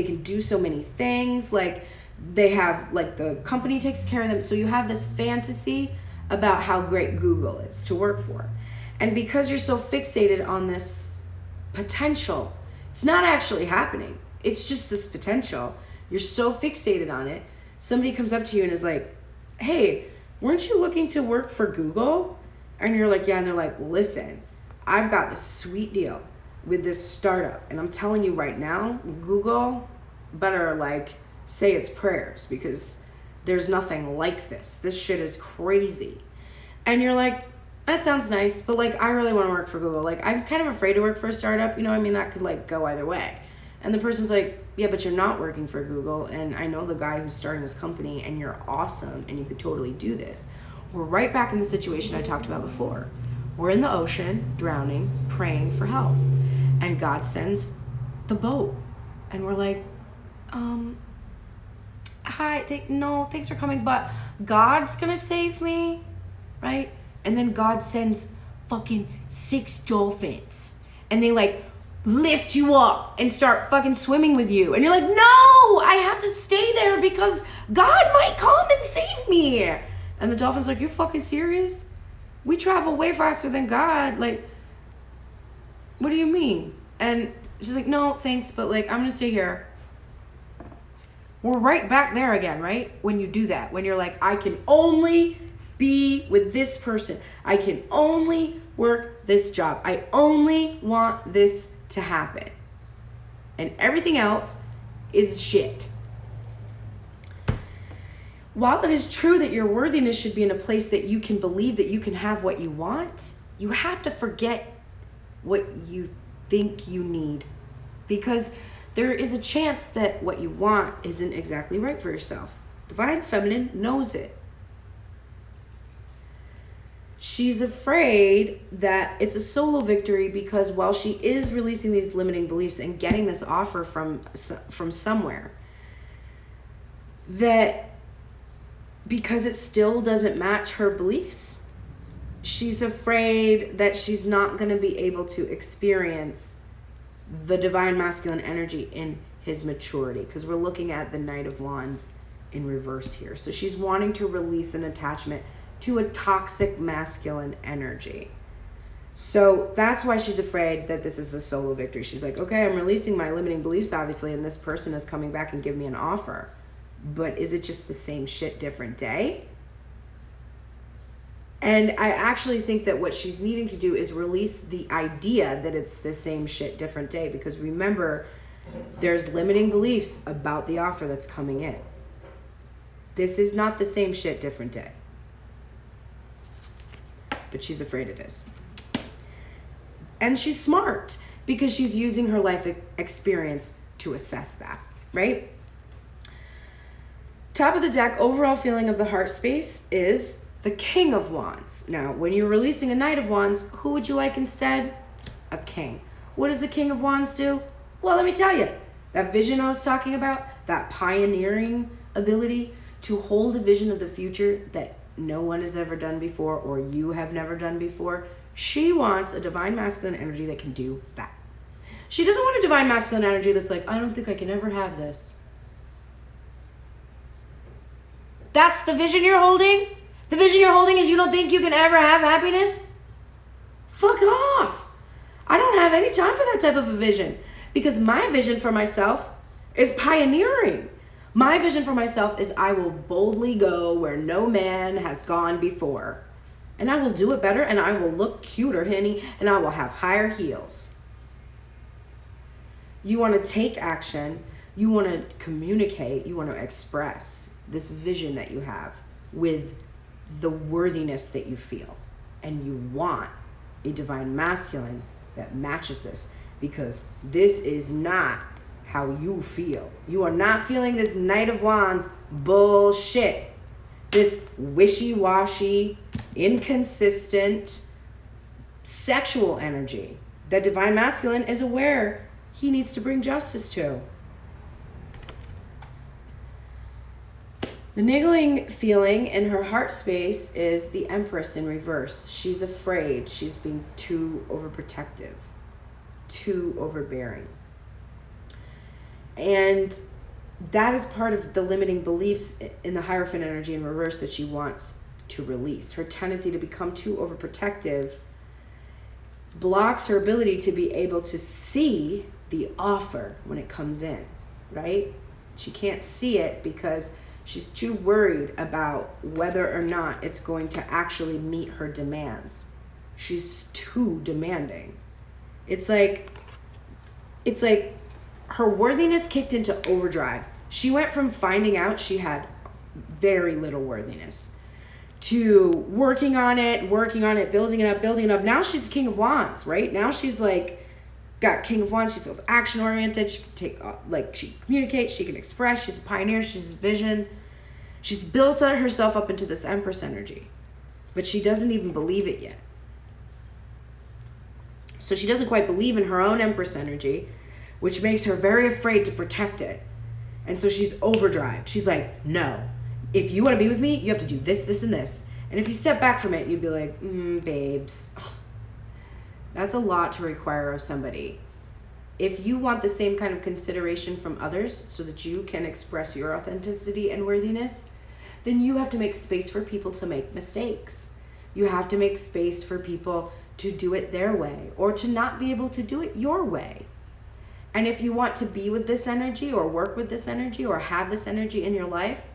can do so many things. Like, they have, like, the company takes care of them. So you have this fantasy about how great Google is to work for. And because you're so fixated on this potential, it's not actually happening. It's just this potential. You're so fixated on it. Somebody comes up to you and is like, hey, weren't you looking to work for Google? And you're like, yeah. And they're like, well, listen, I've got this sweet deal with this startup, and I'm telling you right now, Google better like say its prayers, because there's nothing like this. This shit is crazy. And you're like, that sounds nice, but like, I really want to work for Google. Like, I'm kind of afraid to work for a startup. You know, I mean, that could like go either way. And the person's like, yeah, but you're not working for Google, and I know the guy who's starting this company, and you're awesome, and you could totally do this. We're right back in the situation I talked about before. We're in the ocean, drowning, praying for help. And God sends the boat. And we're like, hi, thanks for coming, but God's gonna save me, right? And then God sends fucking 6 dolphins, and they like lift you up and start fucking swimming with you. And you're like, no, I have to stay there because God might come and save me. And the dolphin's like, you're fucking serious? We travel way faster than God. Like, what do you mean? And she's like, no, thanks, but like, I'm gonna stay here. We're right back there again, right? When you do that, when you're like, I can only be with this person. I can only work this job. I only want this to happen. And everything else is shit. While it is true that your worthiness should be in a place that you can believe that you can have what you want, you have to forget what you think you need. Because there is a chance that what you want isn't exactly right for yourself. Divine Feminine knows it. She's afraid that it's a solo victory because while she is releasing these limiting beliefs and getting this offer from somewhere, that because it still doesn't match her beliefs, she's afraid that she's not going to be able to experience the divine masculine energy in his maturity, because we're looking at the Knight of Wands in reverse here. So she's wanting to release an attachment to a toxic masculine energy. So that's why she's afraid that this is a solo victory. She's like, okay, I'm releasing my limiting beliefs, obviously, and this person is coming back and giving me an offer. But is it just the same shit, different day? And I actually think that what she's needing to do is release the idea that it's the same shit, different day. Because remember, there's limiting beliefs about the offer that's coming in. This is not the same shit, different day. But she's afraid it is. And she's smart because she's using her life experience to assess that, right? Top of the deck, overall feeling of the heart space is the King of Wands. Now, when you're releasing a Knight of Wands, who would you like instead? A king. What does the King of Wands do? Well, let me tell you. That vision I was talking about, that pioneering ability to hold a vision of the future that no one has ever done before or you have never done before, she wants a divine masculine energy that can do that. She doesn't want a divine masculine energy that's like, I don't think I can ever have this. That's the vision you're holding? The vision you're holding is you don't think you can ever have happiness? Fuck off. I don't have any time for that type of a vision because my vision for myself is pioneering. My vision for myself is I will boldly go where no man has gone before. And I will do it better and I will look cuter, honey, and I will have higher heels. You want to take action. You want to communicate. You want to express this vision that you have with the worthiness that you feel. And you want a divine masculine that matches this because this is not how you feel. You are not feeling this Knight of Wands bullshit. This wishy-washy, inconsistent, sexual energy that divine masculine is aware he needs to bring justice to. The niggling feeling in her heart space is the Empress in reverse. She's afraid. She's being too overprotective, too overbearing. And that is part of the limiting beliefs in the Hierophant energy in reverse that she wants to release. Her tendency to become too overprotective blocks her ability to be able to see the offer when it comes in, right? She can't see it because she's too worried about whether or not it's going to actually meet her demands. She's too demanding. It's like her worthiness kicked into overdrive. She went from finding out she had very little worthiness to working on it, building it up. Now she's King of Wands, right? Now she's like, got King of Wands. She feels action oriented. She can she communicates, she can express. She's a pioneer. She's a vision. She's built herself up into this Empress energy, but she doesn't even believe it yet. So she doesn't quite believe in her own Empress energy, which makes her very afraid to protect it. And so she's overdrive. She's like, no, if you want to be with me, you have to do this, this, and this. And if you step back from it, you'd be like, babes, that's a lot to require of somebody. If you want the same kind of consideration from others so that you can express your authenticity and worthiness, then you have to make space for people to make mistakes. You have to make space for people to do it their way or to not be able to do it your way. And if you want to be with this energy or work with this energy or have this energy in your life,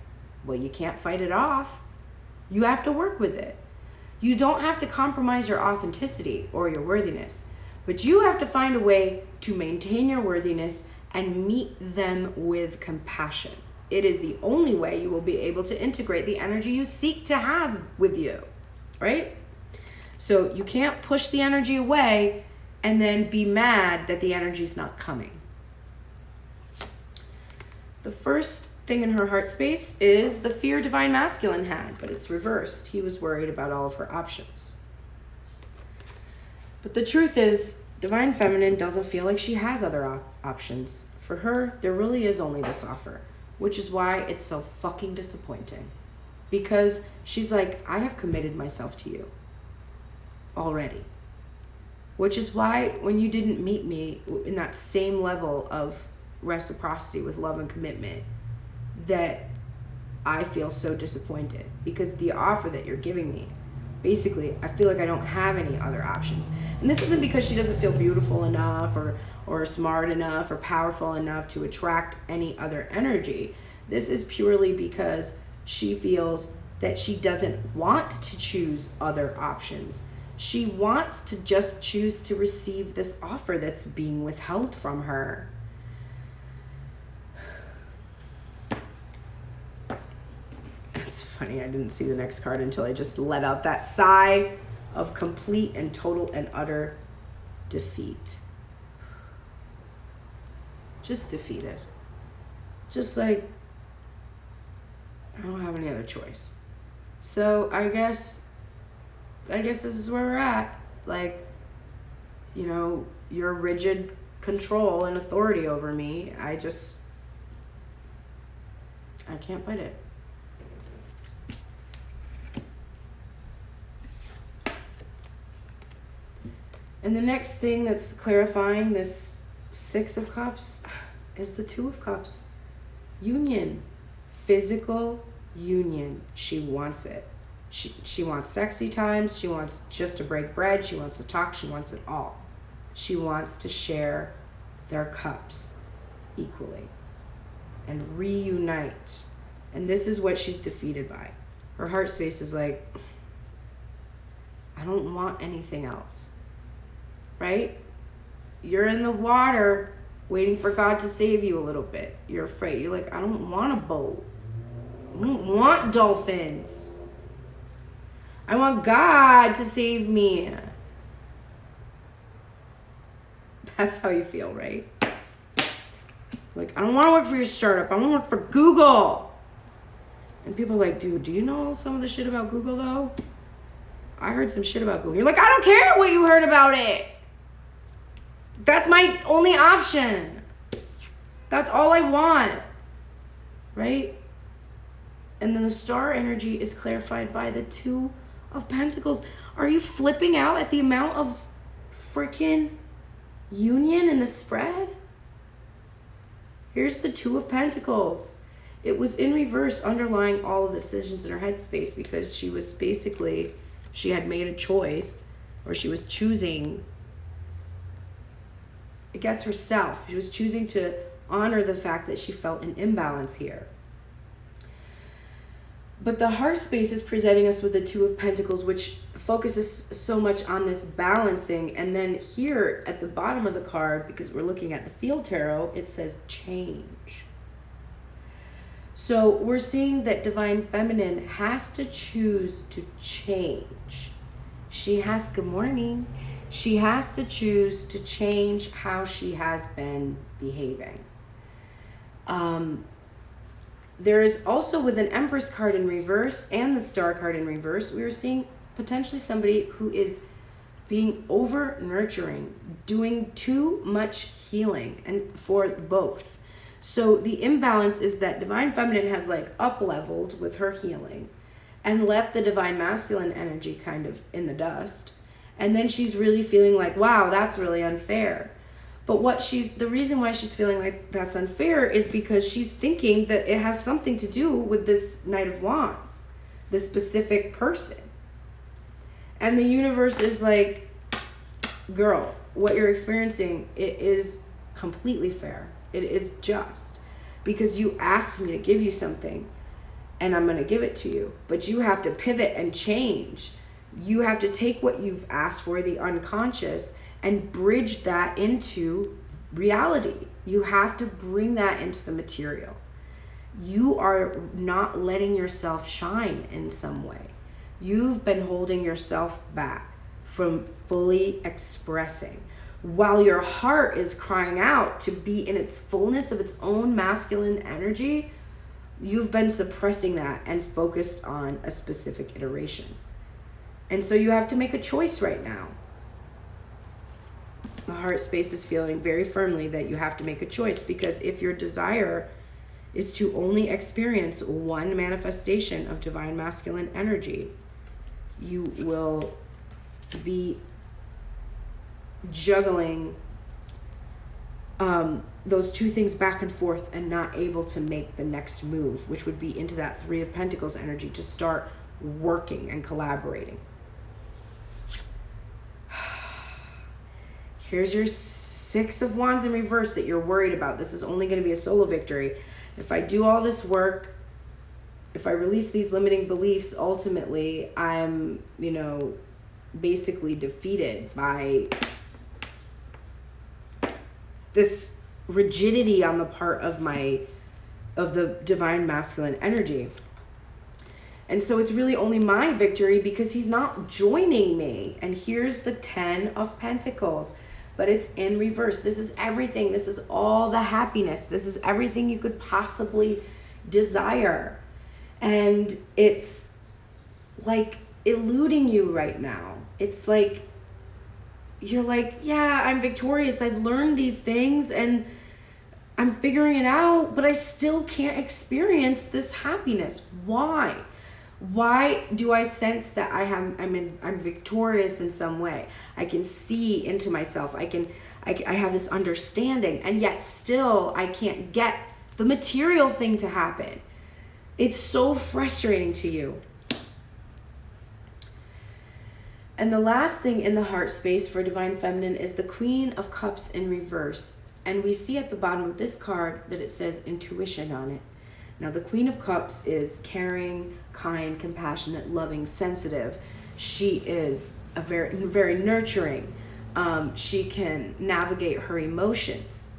well, you can't fight it off. You have to work with it. You don't have to compromise your authenticity or your worthiness, but you have to find a way to maintain your worthiness and meet them with compassion. It is the only way you will be able to integrate the energy you seek to have with you, right? So you can't push the energy away and then be mad that the energy's not coming. The first thing in her heart space is the fear Divine Masculine had, but it's reversed. He was worried about all of her options. But the truth is, Divine Feminine doesn't feel like she has other options. For her, there really is only this offer, which is why it's so fucking disappointing. Because she's like, I have committed myself to you already. Which is why when you didn't meet me in that same level of reciprocity with love and commitment, that I feel so disappointed. Because the offer that you're giving me, basically, I feel like I don't have any other options. And this isn't because she doesn't feel beautiful enough or smart enough or powerful enough to attract any other energy. This is purely because she feels that she doesn't want to choose other options. She wants to just choose to receive this offer that's being withheld from her. It's funny, I didn't see the next card until I just let out that sigh of complete and total and utter defeat. Just defeated. Just like, I don't have any other choice. So I guess this is where we're at. Like, you know, your rigid control and authority over me, I can't fight it. And the next thing that's clarifying this Six of Cups is the Two of Cups. Union. Physical union. She wants it. She wants sexy times. She wants just to break bread. She wants to talk. She wants it all. She wants to share their cups equally and reunite. And this is what she's defeated by. Her heart space is like, I don't want anything else. Right? You're in the water waiting for God to save you a little bit. You're afraid. You're like, I don't want a boat. I don't want dolphins. I want God to save me. That's how you feel, right? Like, I don't want to work for your startup. I want to work for Google. And people are like, dude, do you know some of the shit about Google, though? I heard some shit about Google. You're like, I don't care what you heard about it. That's my only option. That's all I want. Right? And then the star energy is clarified by the Two of Pentacles. Are you flipping out at the amount of freaking union in the spread? Here's the Two of Pentacles. It was in reverse underlying all of the decisions in her headspace because she was basically, she had made a choice, or she was choosing, I guess, herself. She was choosing to honor the fact that she felt an imbalance here. But the heart space is presenting us with the Two of Pentacles, which focuses so much on this balancing. And then here at the bottom of the card, because we're looking at the field tarot, it says change. So we're seeing that Divine Feminine has to choose to change. She has, good morning, she has to choose to change how she has been behaving. There is also, with an Empress card in reverse and the Star card in reverse, we are seeing potentially somebody who is being over nurturing, doing too much healing, and for both. So the imbalance is that Divine Feminine has like up-leveled with her healing and left the Divine Masculine energy kind of in the dust. And then she's really feeling like, wow, that's really unfair. But the reason why she's feeling like that's unfair is because she's thinking that it has something to do with this Knight of Wands, this specific person. And the universe is like, girl, what you're experiencing, it is completely fair. It is just. Because you asked me to give you something, and I'm going to give it to you. But you have to pivot and change. You have to take what you've asked for, the unconscious, and bridge that into reality. You have to bring that into the material. You are not letting yourself shine in some way. You've been holding yourself back from fully expressing, while your heart is crying out to be in its fullness of its own masculine energy. You've been suppressing that and focused on a specific iteration. And so you have to make a choice right now. The heart space is feeling very firmly that you have to make a choice, because if your desire is to only experience one manifestation of divine masculine energy, you will be juggling those two things back and forth and not able to make the next move, which would be into that Three of Pentacles energy, to start working and collaborating. Here's your Six of Wands in reverse that you're worried about. This is only going to be a solo victory. If I do all this work, if I release these limiting beliefs, ultimately I'm, basically defeated by this rigidity on the part of the divine masculine energy. And so it's really only my victory because he's not joining me. And here's the 10 of Pentacles, but it's in reverse. This is everything. This is all the happiness. This is everything you could possibly desire. And it's like eluding you right now. It's like, you're like, yeah, I'm victorious. I've learned these things and I'm figuring it out, but I still can't experience this happiness. Why? Why do I sense that I'm victorious in some way? I can see into myself. I have this understanding, and yet still I can't get the material thing to happen. It's so frustrating to you. And the last thing in the heart space for Divine Feminine is the Queen of Cups in reverse. And we see at the bottom of this card that it says intuition on it. Now, the Queen of Cups is caring, kind, compassionate, loving, sensitive. She is a very, very nurturing. She can navigate her emotions.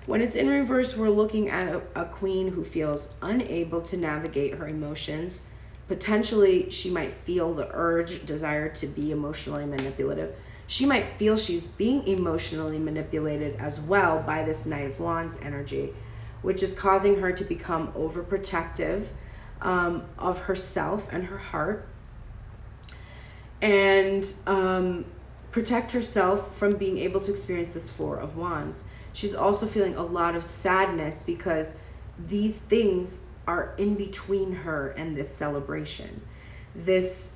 When it's in reverse, we're looking at a queen who feels unable to navigate her emotions. Potentially, she might feel the urge, desire to be emotionally manipulative. She might feel she's being emotionally manipulated as well by this Knight of Wands energy, which is causing her to become overprotective of herself and her heart, and protect herself from being able to experience this Four of Wands. She's also feeling a lot of sadness because these things are in between her and this celebration, this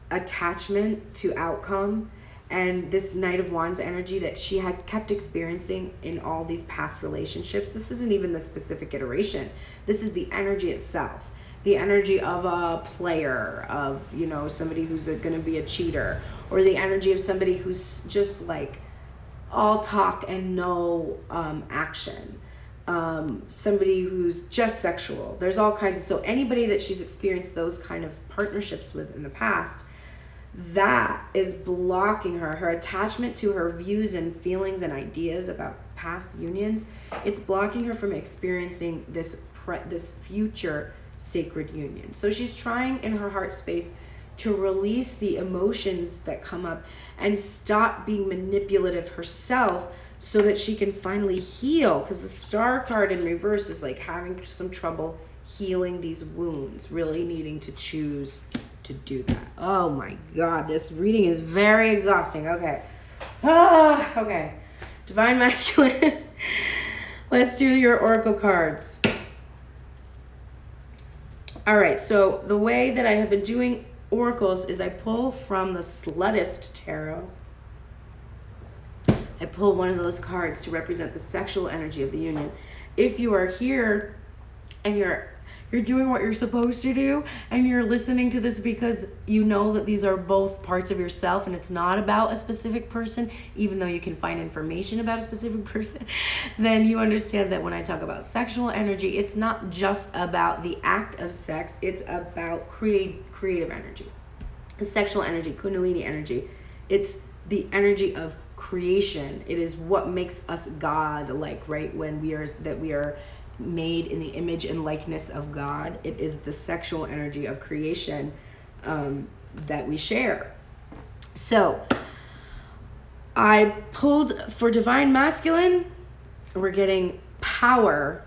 attachment to outcome, and this Knight of Wands energy that she had kept experiencing in all these past relationships. This isn't even the specific iteration. This is the energy itself. The energy of a player, of, somebody who's going to be a cheater, or the energy of somebody who's just like all talk and no action. Somebody who's just sexual. There's all kinds of, so anybody that she's experienced those kind of partnerships with in the past, that is blocking her attachment to her views and feelings and ideas about past unions. It's blocking her from experiencing this future sacred union. So she's trying in her heart space to release the emotions that come up and stop being manipulative herself, so that she can finally heal, because the Star card in reverse is like having some trouble healing these wounds, really needing to choose to do that. Oh my God, this reading is very exhausting. Okay. Okay. Divine Masculine. Let's do your Oracle cards. All right, so the way that I have been doing oracles is I pull from the Sluttist Tarot. I pull one of those cards to represent the sexual energy of the union. If you are here and you're You're doing what you're supposed to do, and you're listening to this because you know that these are both parts of yourself, and it's not about a specific person, even though you can find information about a specific person. Then you understand that when I talk about sexual energy, it's not just about the act of sex, it's about creative energy. The sexual energy, Kundalini energy, it's the energy of creation. It is what makes us God-like, right? When we are made in the image and likeness of God. It is the sexual energy of creation that we share. So I pulled for divine masculine. We're getting power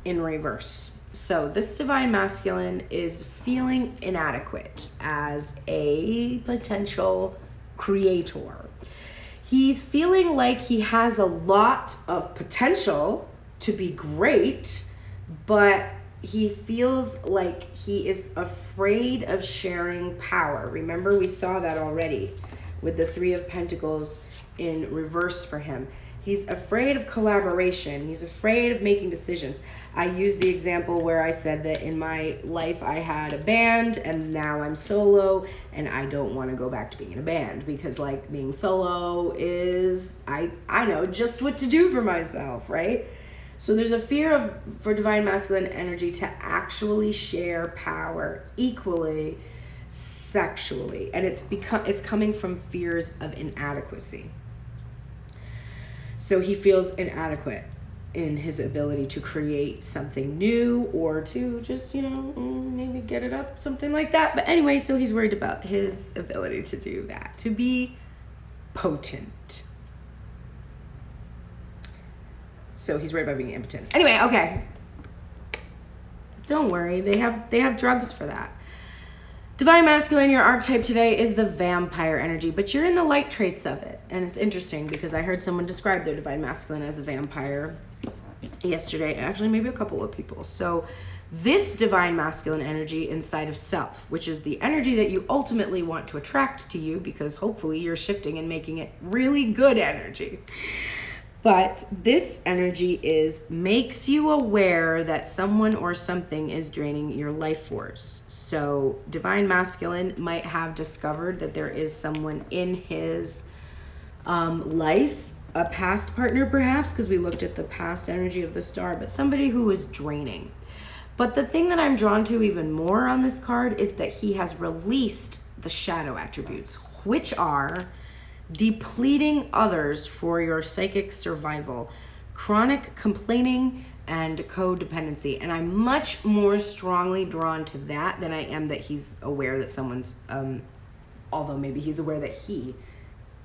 in reverse. So this divine masculine is feeling inadequate as a potential creator. He's feeling like he has a lot of potential to be great, but he feels like he is afraid of sharing power. Remember, we saw that already with the Three of Pentacles in reverse for him. He's afraid of collaboration. He's afraid of making decisions. I used the example where I said that in my life I had a band and now I'm solo, and I don't want to go back to being in a band because like being solo is, I know just what to do for myself, right? So there's a fear for divine masculine energy to actually share power equally sexually, and it's coming from fears of inadequacy. So he feels inadequate in his ability to create something new or to just, maybe get it up, something like that. But anyway, so he's worried about his ability to do that, to be potent. So he's worried about being impotent. Anyway, okay. Don't worry, they have drugs for that. Divine masculine, your archetype today is the vampire energy, but you're in the light traits of it. And it's interesting because I heard someone describe their divine masculine as a vampire yesterday, actually maybe a couple of people. So this divine masculine energy inside of self, which is the energy that you ultimately want to attract to you, because hopefully you're shifting and making it really good energy. But this energy makes you aware that someone or something is draining your life force. So divine masculine might have discovered that there is someone in his life, a past partner perhaps, because we looked at the past energy of the star, but somebody who is draining. But the thing that I'm drawn to even more on this card is that he has released the shadow attributes, which are depleting others for your psychic survival, chronic complaining, and codependency. And I'm much more strongly drawn to that than I am that he's aware that someone's, although maybe he's aware that he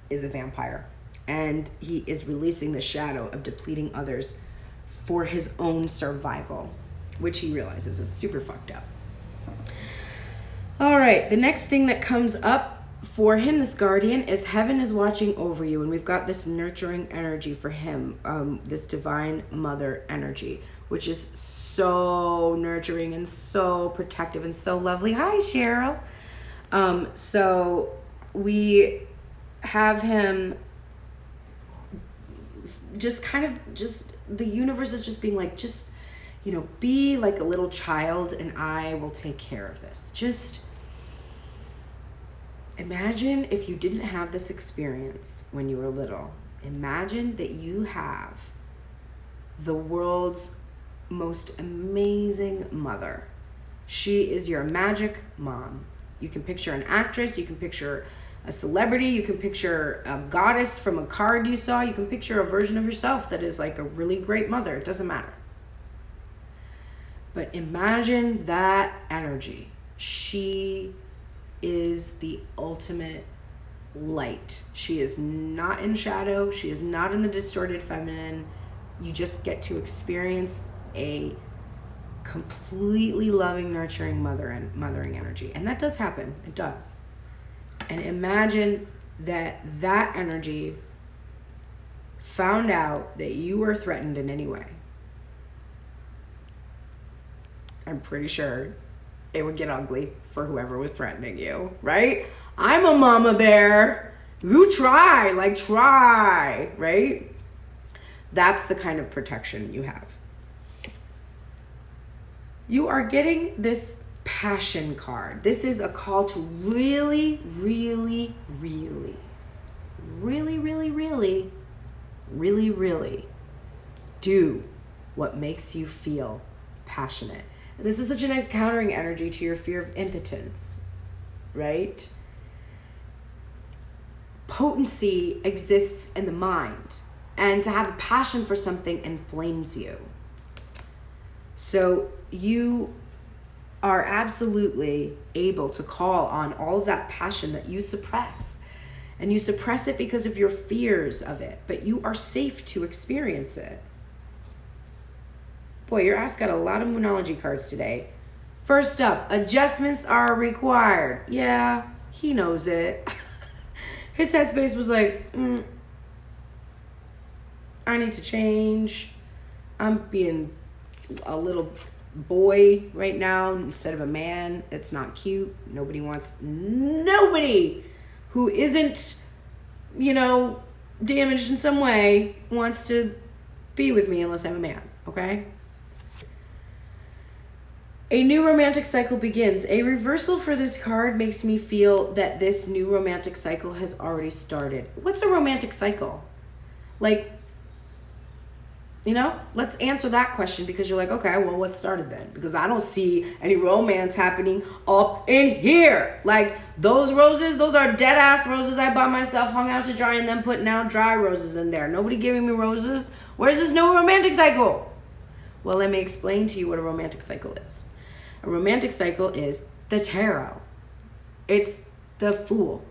is a vampire. And he is releasing the shadow of depleting others for his own survival, which he realizes is super fucked up. All right, the next thing that comes up for him, this guardian, is heaven is watching over you, and we've got this nurturing energy for him, this divine mother energy, which is so nurturing and so protective and so lovely. Hi, Cheryl. So we have him just the universe is just being like, just, be like a little child and I will take care of this. Just imagine if you didn't have this experience when you were little. Imagine that you have the world's most amazing mother. She is your magic mom. You can picture an actress, you can picture a celebrity, you can picture a goddess from a card you saw, you can picture a version of yourself that is like a really great mother. It doesn't matter. But imagine that energy. She is the ultimate light. She is not in shadow. She is not in the distorted feminine. You just get to experience a completely loving, nurturing mothering energy. And that does happen. It does. And imagine that energy found out that you were threatened in any way. I'm pretty sure it would get ugly for whoever was threatening you, right? I'm a mama bear. You try, right? That's the kind of protection you have. You are getting this passion card. This is a call to really, really, really, really, really, really, really, really do what makes you feel passionate. And this is such a nice countering energy to your fear of impotence, right? Potency exists in the mind, and to have a passion for something inflames you. So you are absolutely able to call on all of that passion that you suppress. And you suppress it because of your fears of it, but you are safe to experience it. Boy, your ass got a lot of Moonology cards today. First up, adjustments are required. Yeah, he knows it. His headspace was like, I need to change. I'm being a little boy right now instead of a man. It's not cute. Nobody who isn't, damaged in some way wants to be with me unless I'm a man, okay? A new romantic cycle begins. A reversal for this card makes me feel that this new romantic cycle has already started. What's a romantic cycle? Let's answer that question, because you're like, okay, well, what started then? Because I don't see any romance happening up in here. Like, those roses, those are dead ass roses I bought myself, hung out to dry, and then put now dry roses in there. Nobody giving me roses. Where's this new romantic cycle? Well, let me explain to you what a romantic cycle is. A romantic cycle is the tarot. It's the Fool.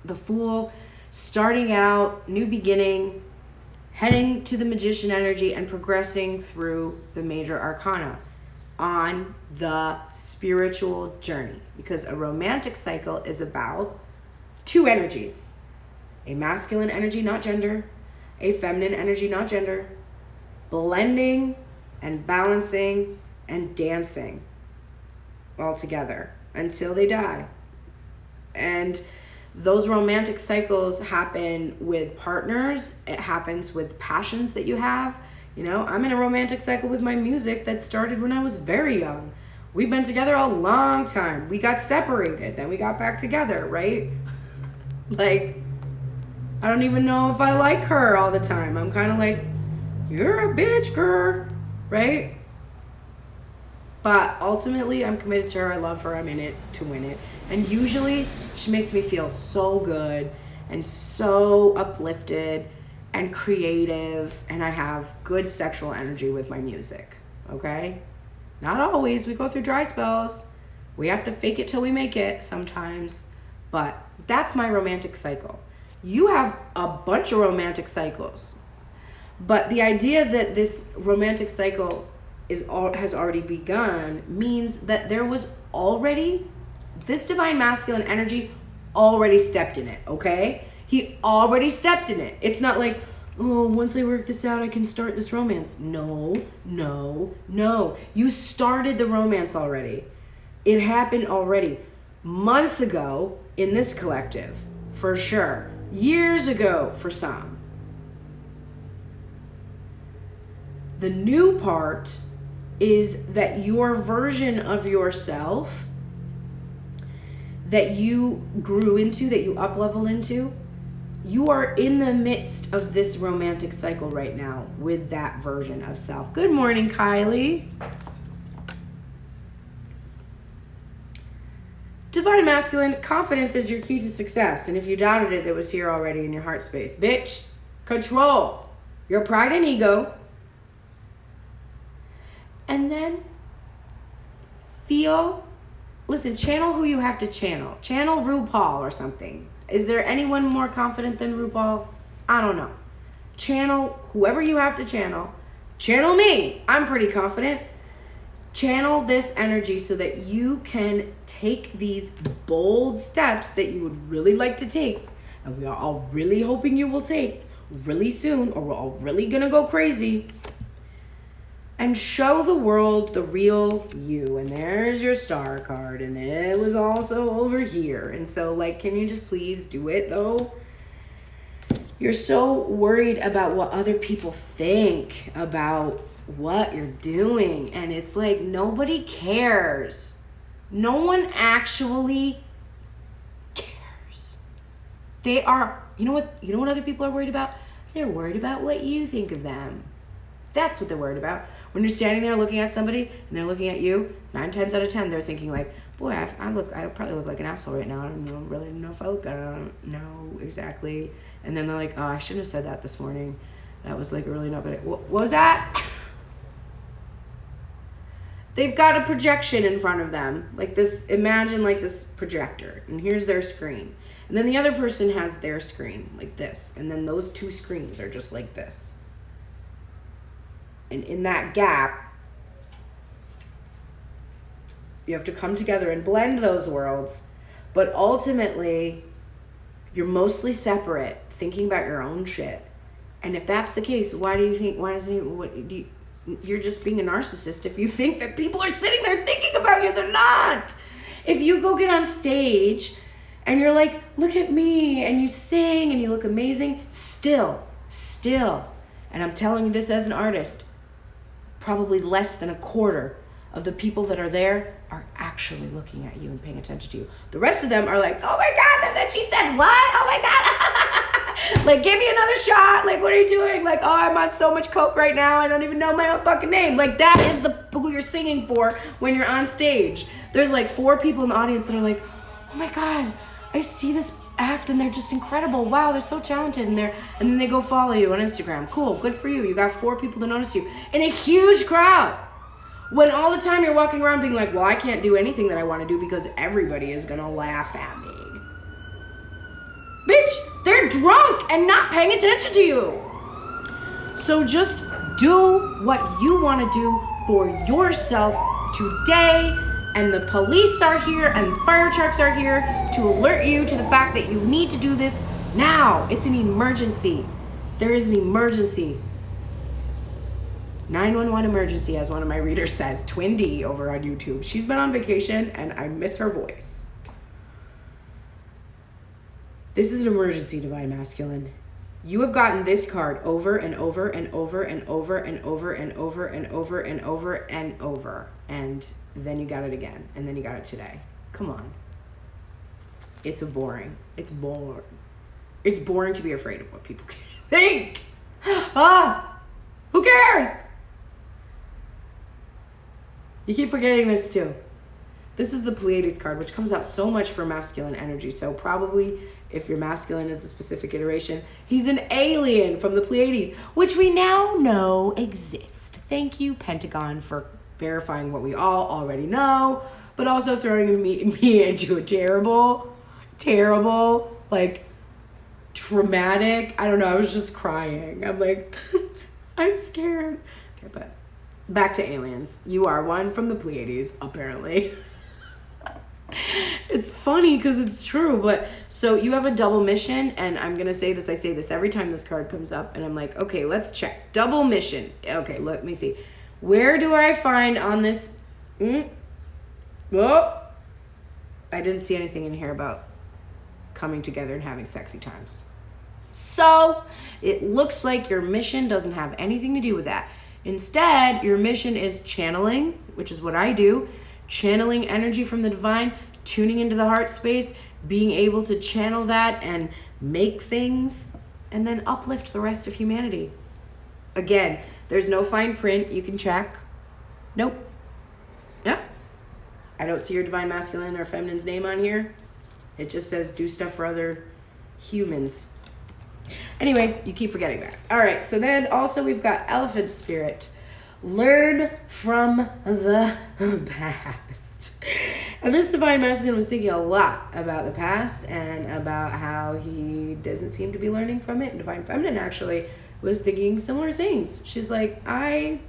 The Fool starting out, new beginning, heading to the Magician energy and progressing through the major arcana on the spiritual journey. Because a romantic cycle is about two energies. A masculine energy, not gender. A feminine energy, not gender. Blending and balancing and dancing all together until they die. And those romantic cycles happen with partners. It happens with passions that you have. I'm in a romantic cycle with my music that started when I was very young. We've been together a long time. We got separated, then we got back together, right? I don't even know if I like her all the time. I'm kind of like, you're a bitch, girl, right? But ultimately, I'm committed to her. I love her. I'm in it to win it. And usually, she makes me feel so good and so uplifted and creative. And I have good sexual energy with my music, okay? Not always. We go through dry spells. We have to fake it till we make it sometimes. But that's my romantic cycle. You have a bunch of romantic cycles. But the idea that this romantic cycle has already begun means that there was already, this divine masculine energy already stepped in it, okay? He already stepped in it. It's not like, oh, once I work this out, I can start this romance. No. You started the romance already. It happened already. Months ago in this collective, for sure. Years ago for some. The new part is that your version of yourself that you grew into, that you up-level into, you are in the midst of this romantic cycle right now with that version of self. Good morning, Kylie. Divine Masculine, confidence is your key to success. And if you doubted it, it was here already in your heart space. Bitch, control your pride and ego. And then channel who you have to channel. Channel RuPaul or something. Is there anyone more confident than RuPaul? I don't know. Channel whoever you have to channel. Channel me. I'm pretty confident. Channel this energy so that you can take these bold steps that you would really like to take. And we are all really hoping you will take really soon, or we're all really gonna go crazy. And show the world the real you. And there's your star card. And it was also over here. And so, can you just please do it, though? You're so worried about what other people think about what you're doing. And it's like, nobody cares. No one actually cares. They are, you know what other people are worried about? They're worried about what you think of them. That's what they're worried about. When you're standing there looking at somebody and they're looking at you, 9 times out of 10, they're thinking like, boy, I probably look like an asshole right now. I don't really know if I look good. I don't know exactly. And then they're like, oh, I shouldn't have said that this morning. That was like really not bad. What was that? They've got a projection in front of them. Like this, imagine like this projector. And here's their screen. And then the other person has their screen like this. And then those 2 screens are just like this. And in that gap, you have to come together and blend those worlds. But ultimately, you're mostly separate, thinking about your own shit. And if that's the case, you're just being a narcissist if you think that people are sitting there thinking about you. They're not. If you go get on stage and you're like, look at me, and you sing and you look amazing, still, and I'm telling you this as an artist, probably less than a quarter of the people that are there are actually looking at you and paying attention to you. The rest of them are like, oh my God, and then she said what? Oh my God. Like, give me another shot. Like, what are you doing? Like, oh, I'm on so much coke right now. I don't even know my own fucking name. Like, that is who you're singing for when you're on stage. There's like 4 people in the audience that are like, oh my God, I see this act and they're just incredible. Wow, they're so talented. And then they go follow you on Instagram. Cool, good for you. You got 4 people to notice you in a huge crowd. When all the time you're walking around being like, well, I can't do anything that I want to do because everybody is going to laugh at me. Bitch, they're drunk and not paying attention to you. So just do what you want to do for yourself today. And the police are here and fire trucks are here to alert you to the fact that you need to do this now. It's an emergency. There is an emergency. 911 emergency, as one of my readers says. Twin D over on YouTube. She's been on vacation and I miss her voice. This is an emergency, Divine Masculine. You have gotten this card over and over and over and over and over and over and over and over and over. And then you got it again. And then you got it today. Come on. It's boring. It's boring. It's boring to be afraid of what people think. Who cares? You keep forgetting this too. This is the Pleiades card, which comes out so much for masculine energy. So probably if your masculine is a specific iteration, he's an alien from the Pleiades, which we now know exist. Thank you, Pentagon, for verifying what we all already know, but also throwing me into a terrible, like traumatic, I don't know, I was just crying. I'm like, I'm scared. Okay, but back to aliens. You are one from the Pleiades, apparently. It's funny because it's true, but so you have a double mission, and I'm gonna say this, I say this every time this card comes up, and I'm like, okay, let's check. Double mission. Okay, let me see. Where do I find on this? Oh, I didn't see anything in here about coming together and having sexy times. So it looks like your mission doesn't have anything to do with that. Instead, your mission is channeling, which is what I do, channeling energy from the divine, tuning into the heart space, being able to channel that and make things, and then uplift the rest of humanity. Again, there's no fine print you can check. Nope. Yeah. I don't see your divine masculine or feminine's name on here. It just says do stuff for other humans. Anyway, you keep forgetting that. All right, so then also we've got elephant spirit. Learn from the past. And this divine masculine was thinking a lot about the past and about how he doesn't seem to be learning from it. Divine feminine actually was thinking similar things. She's like, I'm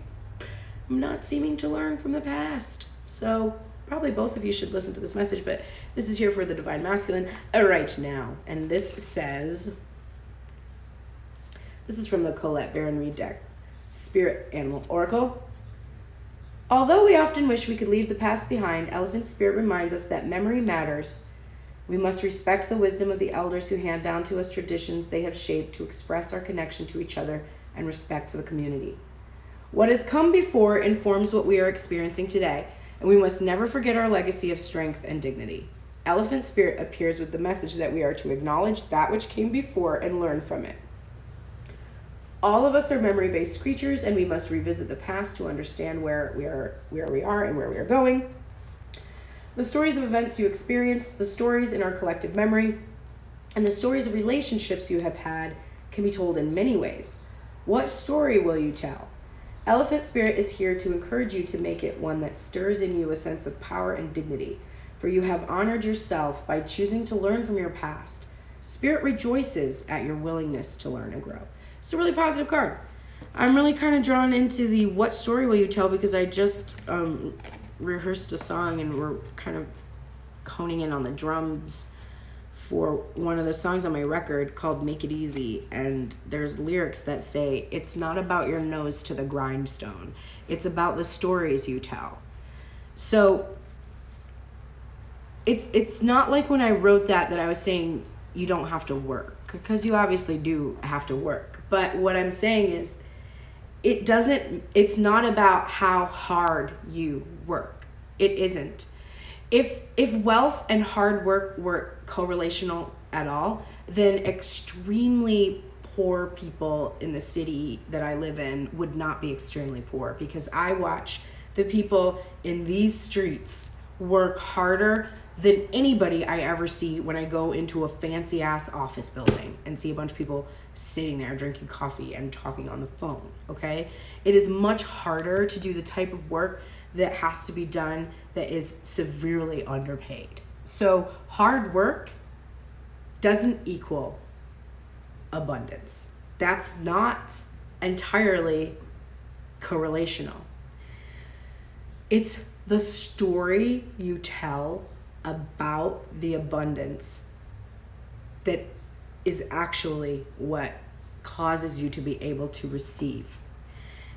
not seeming to learn from the past. So probably both of you should listen to this message, but this is here for the divine masculine right now. And this says, this is from the Colette Baron Reed deck, Spirit Animal Oracle. Although we often wish we could leave the past behind, Elephant Spirit reminds us that memory matters. We must respect the wisdom of the elders who hand down to us traditions they have shaped to express our connection to each other and respect for the community. What has come before informs what we are experiencing today, and we must never forget our legacy of strength and dignity. Elephant Spirit appears with the message that we are to acknowledge that which came before and learn from it. All of us are memory-based creatures, and we must revisit the past to understand where we are and where we are going. The stories of events you experienced, the stories in our collective memory, and the stories of relationships you have had can be told in many ways. What story will you tell? Elephant Spirit is here to encourage you to make it one that stirs in you a sense of power and dignity, for you have honored yourself by choosing to learn from your past. Spirit rejoices at your willingness to learn and grow. It's a really positive card. I'm really kind of drawn into the what story will you tell, because I just rehearsed a song and we're kind of honing in on the drums for one of the songs on my record called Make It Easy, and there's lyrics that say, it's not about your nose to the grindstone, it's about the stories you tell. So it's not like when I wrote that I was saying you don't have to work, because you obviously do have to work. But what I'm saying is it's not about how hard you work. It isn't. If wealth and hard work were correlational at all, then extremely poor people in the city that I live in would not be extremely poor, because I watch the people in these streets work harder than anybody I ever see when I go into a fancy ass office building and see a bunch of people sitting there drinking coffee and talking on the phone, okay? It is much harder to do the type of work that has to be done that is severely underpaid. So hard work doesn't equal abundance. That's not entirely correlational. It's the story you tell about the abundance that is actually what causes you to be able to receive.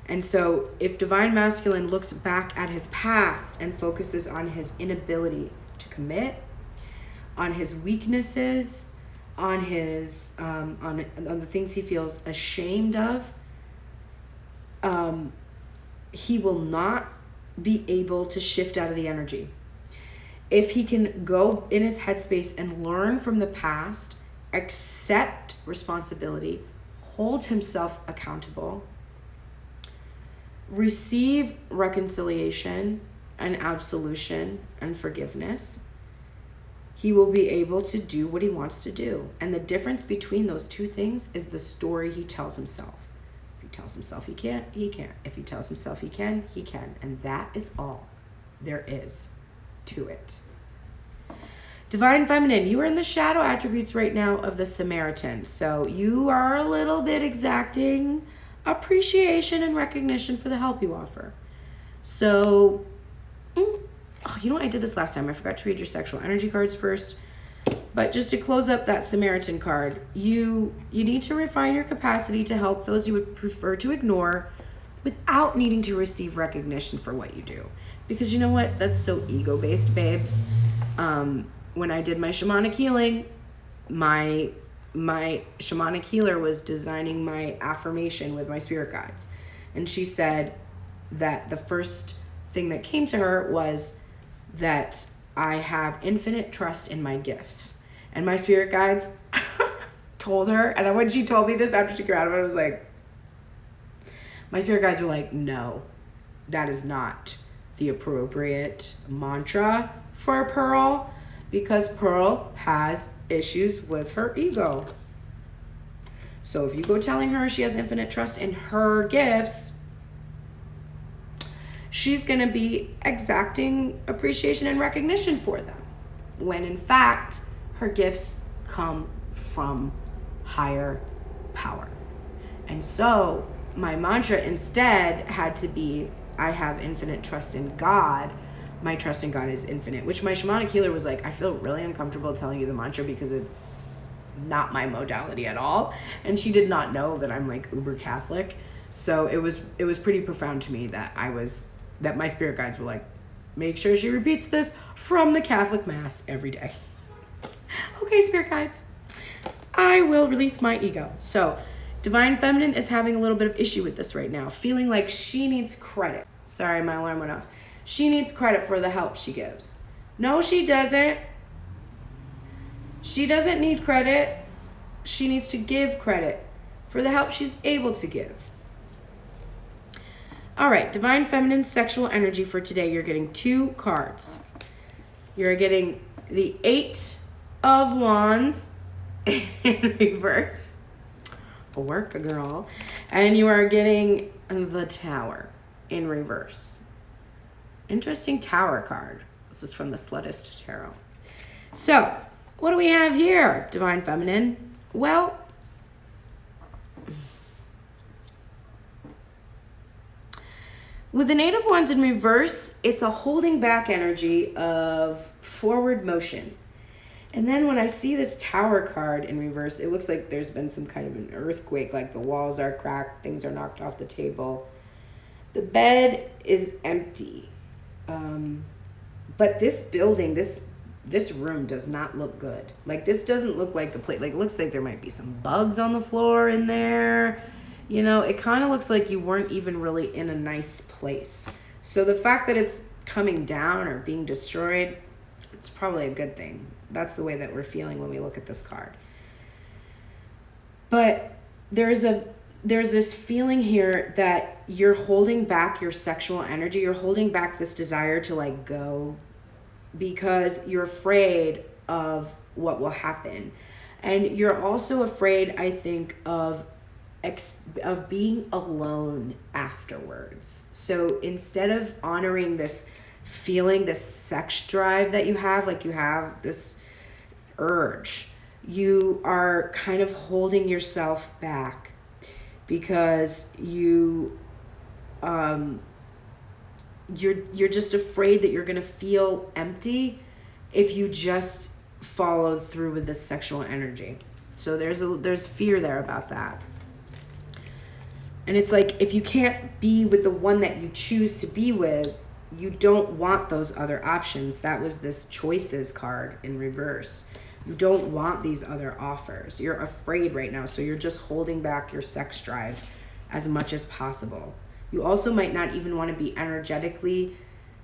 And so if Divine Masculine looks back at his past and focuses on his inability to commit, on his weaknesses, on his on the things he feels ashamed of, he will not be able to shift out of the energy. If he can go in his headspace and learn from the past, accept responsibility, hold himself accountable, receive reconciliation and absolution and forgiveness, he will be able to do what he wants to do. And the difference between those two things is the story he tells himself. If he tells himself he can't, he can't. If he tells himself he can, he can. And that is all there is to it. Divine Feminine, you are in the shadow attributes right now of the Samaritan. So you are a little bit exacting appreciation and recognition for the help you offer. So, you know what? I did this last time. I forgot to read your sexual energy cards first. But just to close up that Samaritan card, you need to refine your capacity to help those you would prefer to ignore without needing to receive recognition for what you do. Because you know what? That's so ego-based, babes. When I did my shamanic healing, my shamanic healer was designing my affirmation with my spirit guides. And she said that the first thing that came to her was that I have infinite trust in my gifts. And my spirit guides told her, and when she told me this after she got out of it, I was like, my spirit guides were like, no, that is not the appropriate mantra for a Pearl, because Pearl has issues with her ego. So if you go telling her she has infinite trust in her gifts, she's going to be exacting appreciation and recognition for them, when in fact her gifts come from higher power. And so my mantra instead had to be, I have infinite trust in God. My trust in God is infinite, which my shamanic healer was like, I feel really uncomfortable telling you the mantra because it's not my modality at all. And she did not know that I'm like uber Catholic. So it was pretty profound to me that my spirit guides were like, make sure she repeats this from the Catholic Mass every day. Okay, spirit guides. I will release my ego. So, Divine Feminine is having a little bit of issue with this right now, feeling like she needs credit. Sorry, my alarm went off. She needs credit for the help she gives. No, she doesn't. She doesn't need credit. She needs to give credit for the help she's able to give. All right, Divine Feminine sexual energy for today. You're getting 2 cards. You're getting the 8 of Wands in reverse. Work, girl. And you are getting the Tower in reverse. Interesting Tower card. This is from the Slutist Tarot. So, what do we have here, Divine Feminine? Well, with the Eight of Wands in reverse, it's a holding back energy of forward motion. And then when I see this Tower card in reverse, it looks like there's been some kind of an earthquake, like the walls are cracked, things are knocked off the table. The bed is empty. But this building, this room does not look good. Like, this doesn't look like a place. Like, it looks like there might be some bugs on the floor in there. You know, it kind of looks like you weren't even really in a nice place. So the fact that it's coming down or being destroyed, it's probably a good thing. That's the way that we're feeling when we look at this card. But there's this feeling here that you're holding back your sexual energy. You're holding back this desire to like go because you're afraid of what will happen. And you're also afraid, I think, of being alone afterwards. So instead of honoring this feeling, this sex drive that you have, like you have this urge, you are kind of holding yourself back because you're just afraid that you're going to feel empty if you just follow through with this sexual energy. So there's fear there about that. And it's like, if you can't be with the one that you choose to be with, you don't want those other options. That was this choices card in reverse. You don't want these other offers. You're afraid right now, so you're just holding back your sex drive as much as possible. You also might not even want to be energetically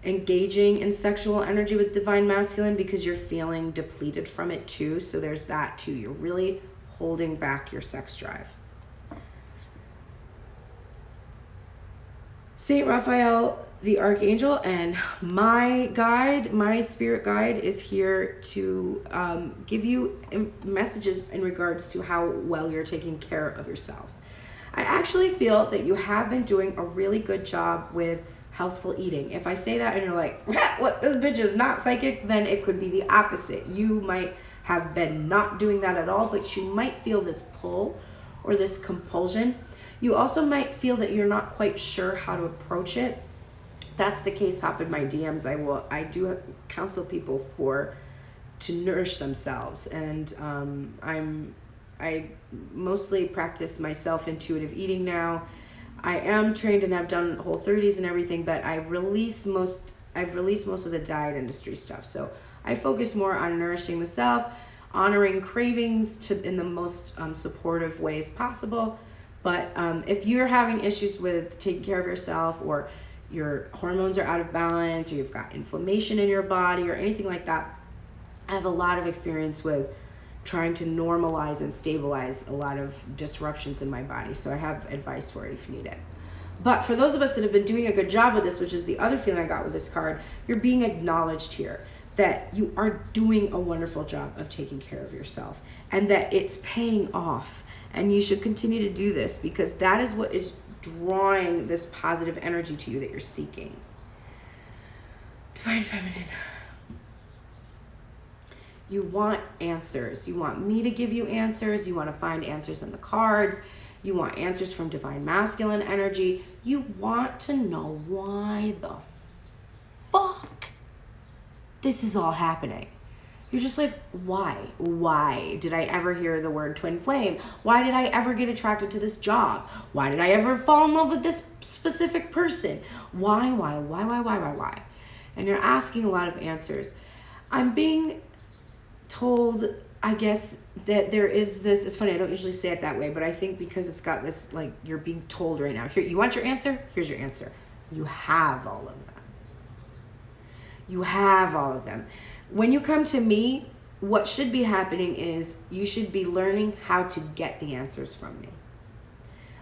engaging in sexual energy with Divine Masculine because you're feeling depleted from it too. So there's that too. You're really holding back your sex drive. Saint Raphael, the Archangel, and my guide, my spirit guide, is here to give you messages in regards to how well you're taking care of yourself. I actually feel that you have been doing a really good job with healthful eating. If I say that and you're like, what, this bitch is not psychic, then it could be the opposite. You might have been not doing that at all, but you might feel this pull or this compulsion. You also might feel that you're not quite sure how to approach it. That's the case. Hop in my DMs. I do counsel people to nourish themselves, and I mostly practice my self-intuitive eating now. I am trained and have done Whole30s and everything, but I've released most of the diet industry stuff. So I focus more on nourishing the self, honoring cravings in the most supportive ways possible. But if you're having issues with taking care of yourself, or your hormones are out of balance, or you've got inflammation in your body or anything like that, I have a lot of experience with trying to normalize and stabilize a lot of disruptions in my body. So I have advice for it if you need it. But for those of us that have been doing a good job with this, which is the other feeling I got with this card, you're being acknowledged here that you are doing a wonderful job of taking care of yourself, and that it's paying off. And you should continue to do this because that is what is drawing this positive energy to you that you're seeking. Divine Feminine. You want answers. You want me to give you answers. You want to find answers in the cards. You want answers from Divine Masculine energy. You want to know why the fuck this is all happening. You're just like, why? Why did I ever hear the word twin flame? Why did I ever get attracted to this job? Why did I ever fall in love with this specific person? Why? And you're asking a lot of answers. I'm being told I guess that there is this, it's funny, I don't usually say it that way, but I think because it's got this, like, you're being told right now, here, you want your answer? Here's your answer. You have all of them. You have all of them. When you come to me, what should be happening is you should be learning how to get the answers from me.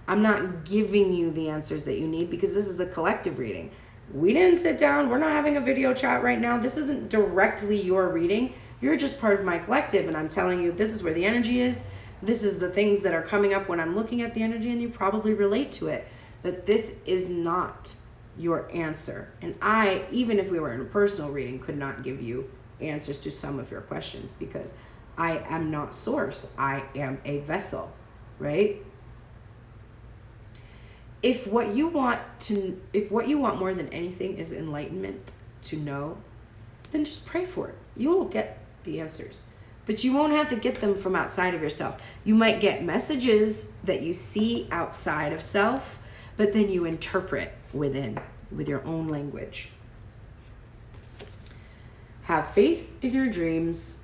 I'm not giving you the answers that you need because this is a collective reading. We didn't sit down. We're not having a video chat right now. This isn't directly your reading. You're just part of my collective, and I'm telling you this is where the energy is. This is the things that are coming up when I'm looking at the energy, and you probably relate to it. But this is not your answer. And I, even if we were in a personal reading, could not give you answers to some of your questions because I am not source. I am a vessel, right? If what you want more than anything is enlightenment to know, then just pray for it. You will get the answers, but you won't have to get them from outside of yourself. You might get messages that you see outside of self, but then you interpret within with your own language. Have faith in your dreams.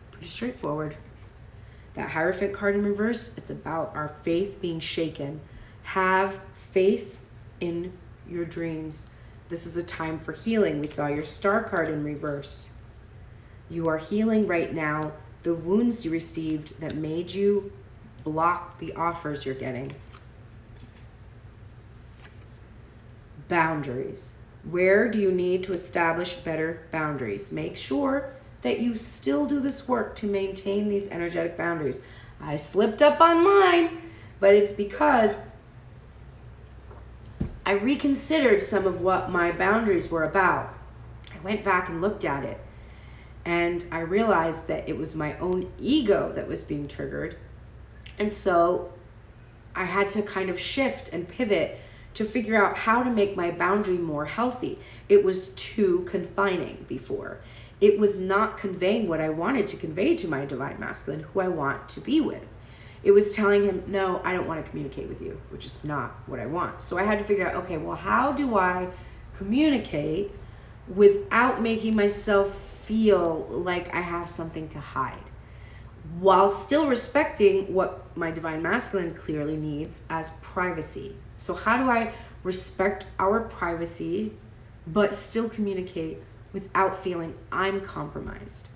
Pretty straightforward. That Hierophant card in reverse, it's about our faith being shaken. Have faith in your dreams. This is a time for healing. We saw your Star card in reverse. You are healing right now the wounds you received that made you block the offers you're getting. Boundaries. Where do you need to establish better boundaries? Make sure that you still do this work to maintain these energetic boundaries. I slipped up on mine, but it's because I reconsidered some of what my boundaries were about. I went back and looked at it, and I realized that it was my own ego that was being triggered. And so I had to kind of shift and pivot to figure out how to make my boundary more healthy. It was too confining before. It was not conveying what I wanted to convey to my divine masculine, who I want to be with. It was telling him, no, I don't want to communicate with you, which is not what I want. So I had to figure out, okay, well, how do I communicate without making myself feel like I have something to hide, while still respecting what my divine masculine clearly needs as privacy. So how do I respect our privacy, but still communicate without feeling I'm compromised?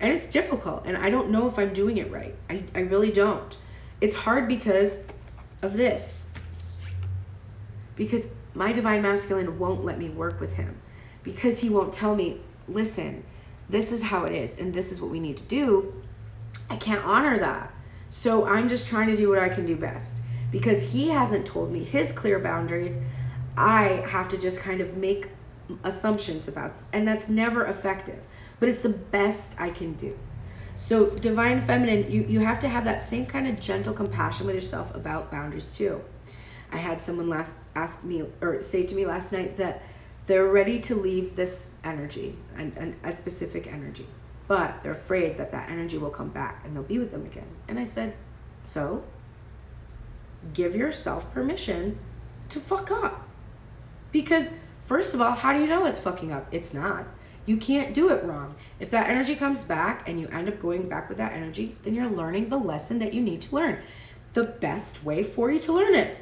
And it's difficult, and I don't know if I'm doing it right. I really don't. It's hard because of this. Because my divine masculine won't let me work with him. Because he won't tell me, listen, this is how it is, and this is what we need to do. I can't honor that. So I'm just trying to do what I can do best. Because he hasn't told me his clear boundaries, I have to just kind of make assumptions about, and that's never effective. But it's the best I can do. So divine feminine, you have to have that same kind of gentle compassion with yourself about boundaries too. I had someone say to me last night that they're ready to leave this energy, and a specific energy, but they're afraid that that energy will come back and they'll be with them again. And I said, so give yourself permission to fuck up. Because first of all, how do you know it's fucking up? It's not. You can't do it wrong. If that energy comes back and you end up going back with that energy, then you're learning the lesson that you need to learn. The best way for you to learn it.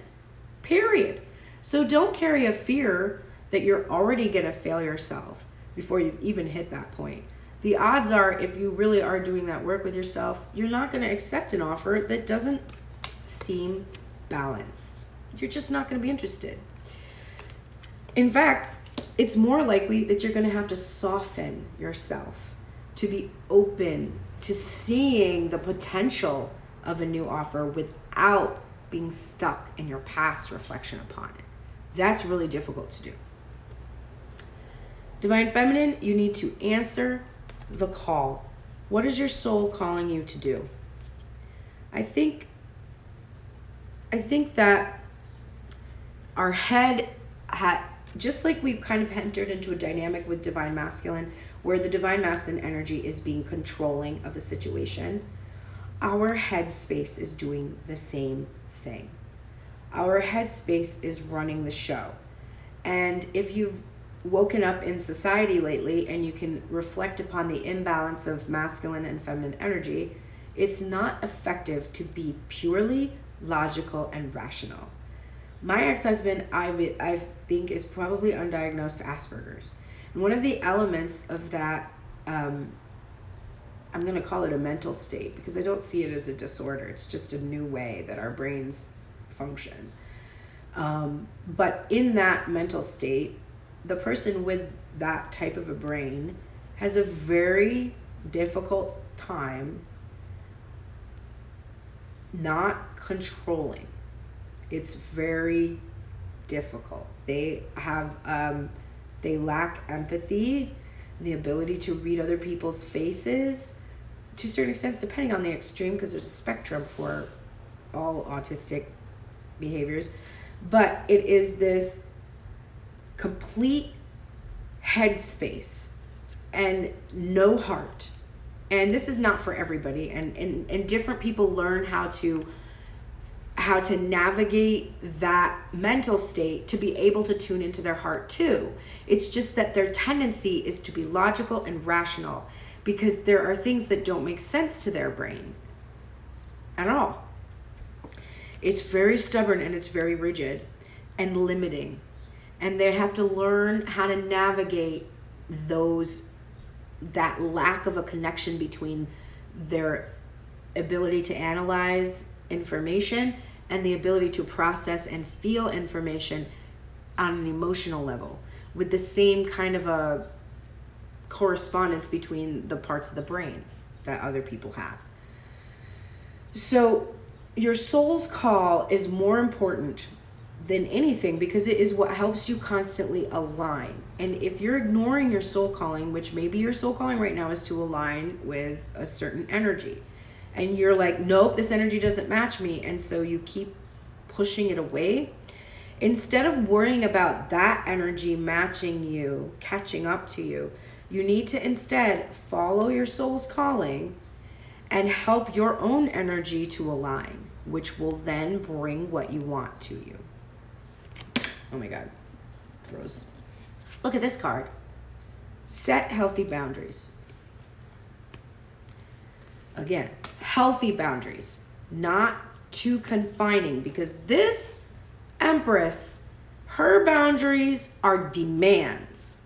Period. So don't carry a fear that you're already going to fail yourself before you've even hit that point. The odds are, if you really are doing that work with yourself, you're not going to accept an offer that doesn't seem balanced. You're just not going to be interested. In fact, it's more likely that you're going to have to soften yourself to be open to seeing the potential of a new offer without being stuck in your past reflection upon it. That's really difficult to do. Divine feminine, you need to answer the call. What is your soul calling you to do? I think that our head just like we've kind of entered into a dynamic with divine masculine, where the divine masculine energy is being controlling of the situation, our head space is doing the same thing. Our head space is running the show. And if you've woken up in society lately and you can reflect upon the imbalance of masculine and feminine energy, it's not effective to be purely logical and rational. My ex-husband, I think, is probably undiagnosed Asperger's. And one of the elements of that, I'm going to call it a mental state, because I don't see it as a disorder. It's just a new way that our brains function. But in that mental state, the person with that type of a brain has a very difficult time not controlling. It's very difficult. They have, they lack empathy, the ability to read other people's faces to a certain extent, depending on the extreme, because there's a spectrum for all autistic behaviors. But it is this complete headspace and no heart. And this is not for everybody. And different people learn how to navigate that mental state to be able to tune into their heart too. It's just that their tendency is to be logical and rational, because there are things that don't make sense to their brain at all. It's very stubborn and it's very rigid and limiting. And they have to learn how to navigate that lack of a connection between their ability to analyze information and the ability to process and feel information on an emotional level, with the same kind of a correspondence between the parts of the brain that other people have. So your soul's call is more important than anything, because it is what helps you constantly align. And if you're ignoring your soul calling, which maybe your soul calling right now is to align with a certain energy, and you're like, nope, this energy doesn't match me, and so you keep pushing it away, instead of worrying about that energy matching you, catching up to you, you need to instead follow your soul's calling and help your own energy to align, which will then bring what you want to you. Oh my God. Throws. Look at this card. Set healthy boundaries. Again, healthy boundaries, not too confining, because this Empress, her boundaries are demands,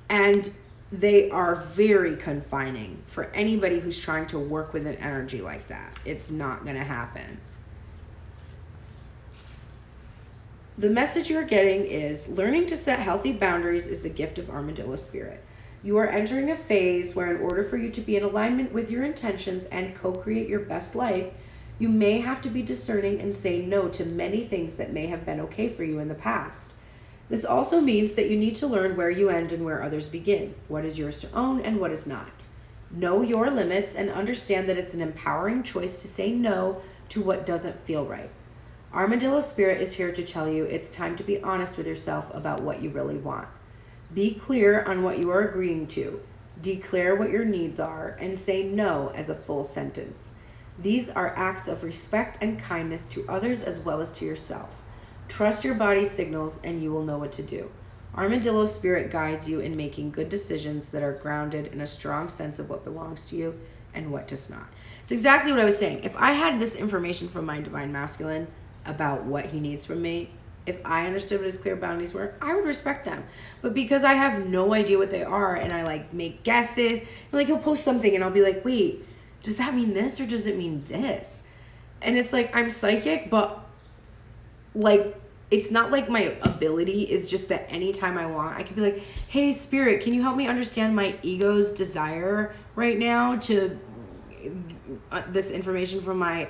and they are very confining for anybody who's trying to work with an energy like that. It's not going to happen. The message you're getting is learning to set healthy boundaries is the gift of Armadillo Spirit. You are entering a phase where, in order for you to be in alignment with your intentions and co-create your best life, you may have to be discerning and say no to many things that may have been okay for you in the past. This also means that you need to learn where you end and where others begin, what is yours to own and what is not. Know your limits and understand that it's an empowering choice to say no to what doesn't feel right. Armadillo Spirit is here to tell you it's time to be honest with yourself about what you really want. Be clear on what you are agreeing to. Declare what your needs are and say no as a full sentence. These are acts of respect and kindness to others as well as to yourself. Trust your body's signals and you will know what to do. Armadillo Spirit guides you in making good decisions that are grounded in a strong sense of what belongs to you and what does not. It's exactly what I was saying. If I had this information from my Divine Masculine about what he needs from me, if I understood what his clear boundaries were, I would respect them. But because I have no idea what they are and I like make guesses, like he'll post something and I'll be like, wait, does that mean this or does it mean this? And it's like, I'm psychic, but like, it's not like my ability is just that anytime I want, I could be like, hey, Spirit, can you help me understand my ego's desire right now to this information from my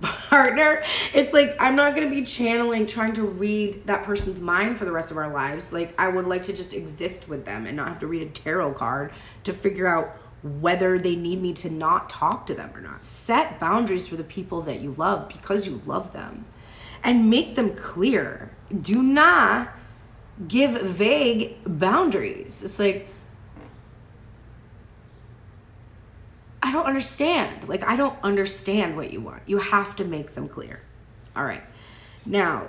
partner? It's like, I'm not going to be channeling, trying to read that person's mind for the rest of our lives. Like, I would like to just exist with them and not have to read a tarot card to figure out whether they need me to not talk to them or not. Set boundaries for the people that you love because you love them and make them clear. Do not give vague boundaries. It's like, I don't understand. Like, I don't understand what you want. You have to make them clear. All right. Now,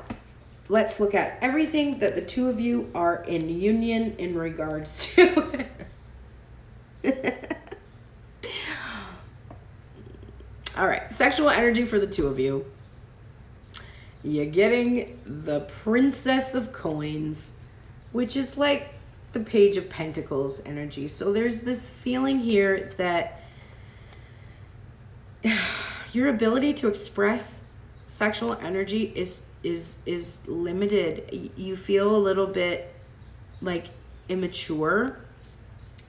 let's look at everything that the two of you are in union in regards to. All right, sexual energy for the two of you. You're getting the Princess of Coins, which is like the Page of Pentacles energy. So there's this feeling here that your ability to express sexual energy is limited. You feel a little bit like immature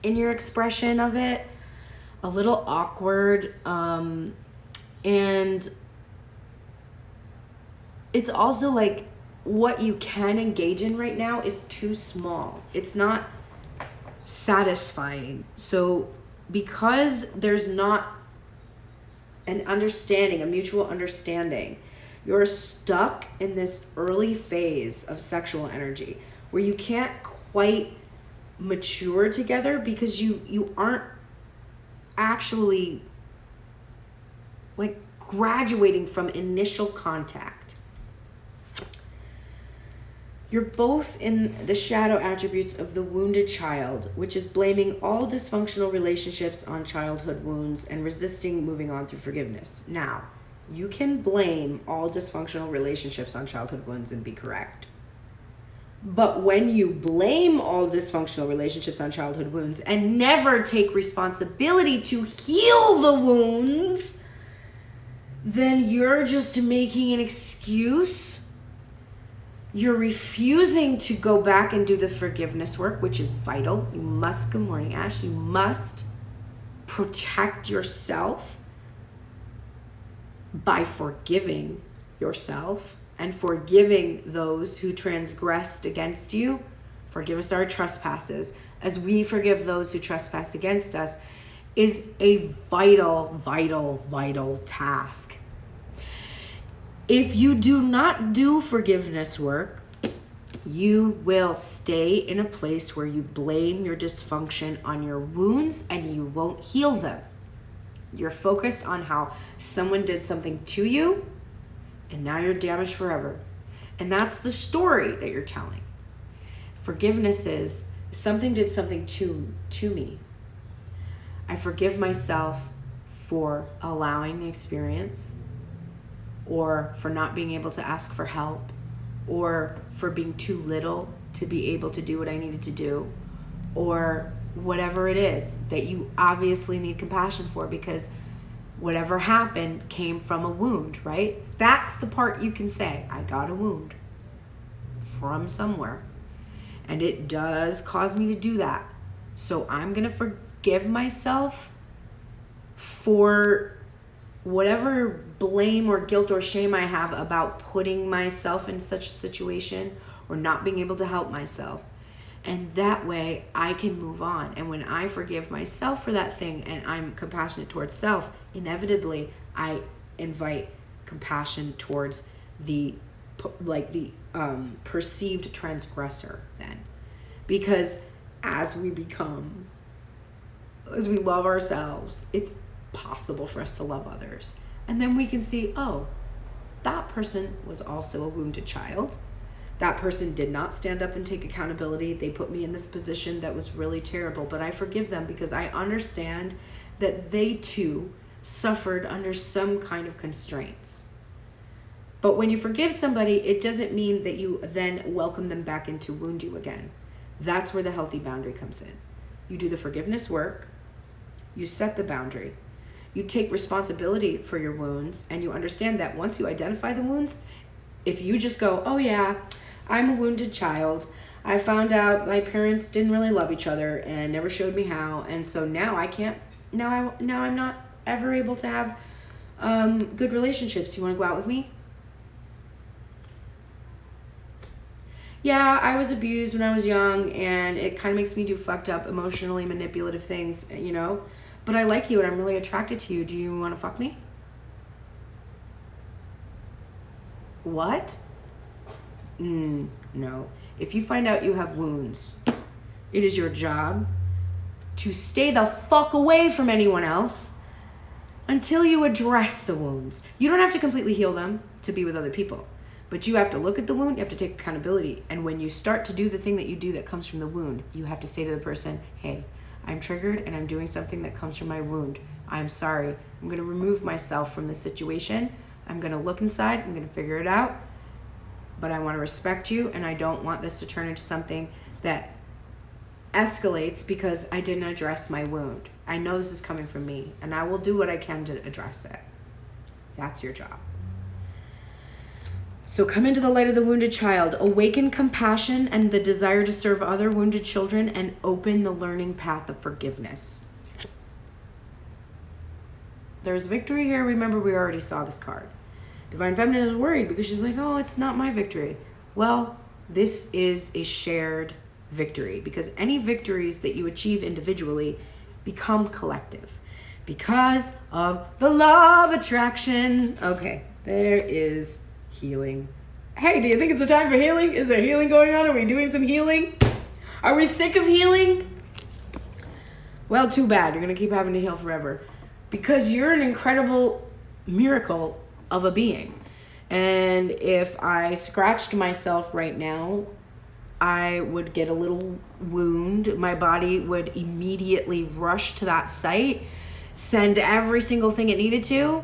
in your expression of it, a little awkward, and it's also like what you can engage in right now is too small. It's not satisfying. So because there's not an understanding, a mutual understanding, you're stuck in this early phase of sexual energy where you can't quite mature together because you aren't actually like graduating from initial contact. You're both in the shadow attributes of the wounded child, which is blaming all dysfunctional relationships on childhood wounds and resisting moving on through forgiveness. Now, you can blame all dysfunctional relationships on childhood wounds and be correct. But when you blame all dysfunctional relationships on childhood wounds and never take responsibility to heal the wounds, then you're just making an excuse. You're refusing to go back and do the forgiveness work, which is vital. You must, good morning, Ash, you must protect yourself by forgiving yourself and forgiving those who transgressed against you. Forgive us our trespasses as we forgive those who trespass against us is a vital, vital, vital task. If you do not do forgiveness work, you will stay in a place where you blame your dysfunction on your wounds and you won't heal them. You're focused on how someone did something to you and now you're damaged forever. And that's the story that you're telling. Forgiveness is something did something to me. I forgive myself for allowing the experience, or for not being able to ask for help, or for being too little to be able to do what I needed to do, or whatever it is that you obviously need compassion for, because whatever happened came from a wound, right? That's the part you can say, I got a wound from somewhere. And it does cause me to do that. So I'm going to forgive myself for whatever blame or guilt or shame I have about putting myself in such a situation or not being able to help myself. And that way I can move on. And when I forgive myself for that thing and I'm compassionate towards self, inevitably I invite compassion towards the perceived transgressor then. Because as we love ourselves, it's possible for us to love others. And then we can see, oh, that person was also a wounded child. That person did not stand up and take accountability. They put me in this position that was really terrible, but I forgive them because I understand that they too suffered under some kind of constraints. But when you forgive somebody, it doesn't mean that you then welcome them back in to wound you again. That's where the healthy boundary comes in. You do the forgiveness work, you set the boundary, you take responsibility for your wounds, and you understand that once you identify the wounds, if you just go, oh yeah, I'm a wounded child, I found out my parents didn't really love each other and never showed me how, and so now I'm not ever able to have good relationships. You want to go out with me? Yeah, I was abused when I was young, and it kind of makes me do fucked up, emotionally manipulative things, you know? But I like you, and I'm really attracted to you. Do you want to fuck me? What? No. If you find out you have wounds, it is your job to stay the fuck away from anyone else until you address the wounds. You don't have to completely heal them to be with other people. But you have to look at the wound, you have to take accountability. And when you start to do the thing that you do that comes from the wound, you have to say to the person, hey, I'm triggered and I'm doing something that comes from my wound. I'm sorry. I'm going to remove myself from this situation. I'm going to look inside. I'm going to figure it out. But I want to respect you, and I don't want this to turn into something that escalates because I didn't address my wound. I know this is coming from me, and I will do what I can to address it. That's your job. So come into the light of the wounded child, awaken compassion and the desire to serve other wounded children, and open the learning path of forgiveness. There's victory here. Remember, we already saw this card. Divine Feminine is worried because she's like, oh, it's not my victory. Well, this is a shared victory, because any victories that you achieve individually become collective because of the law of attraction. Okay, there is healing. Hey, do you think it's a time for healing? Is there healing going on? Are we doing some healing? Are we sick of healing? Well, too bad. You're going to keep having to heal forever because you're an incredible miracle of a being. And if I scratched myself right now, I would get a little wound. My body would immediately rush to that site, send every single thing it needed to.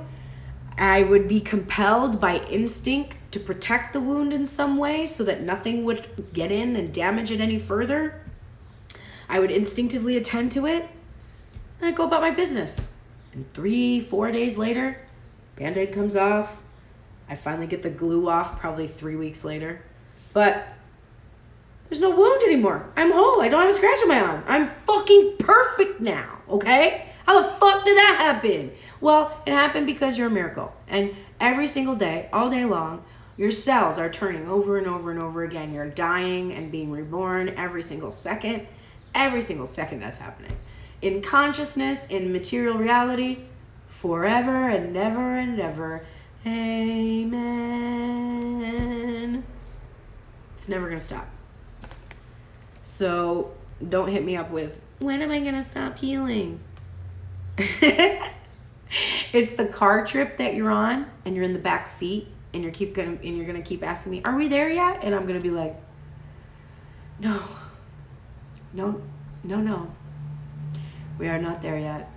I would be compelled by instinct to protect the wound in some way so that nothing would get in and damage it any further. I would instinctively attend to it, and I'd go about my business. And 3-4 days later, Band-Aid comes off. I finally get the glue off probably 3 weeks later. But there's no wound anymore. I'm whole. I don't have a scratch on my arm. I'm fucking perfect now, okay? How the fuck did that happen? Well, it happened because you're a miracle. And every single day, all day long, your cells are turning over and over and over again. You're dying and being reborn every single second. Every single second that's happening. In consciousness, in material reality, forever and never and ever. Amen. It's never going to stop. So don't hit me up with, when am I going to stop healing? It's the car trip that you're on and you're in the back seat and you're gonna keep asking me, are we there yet? And I'm gonna be like, no, we are not there yet.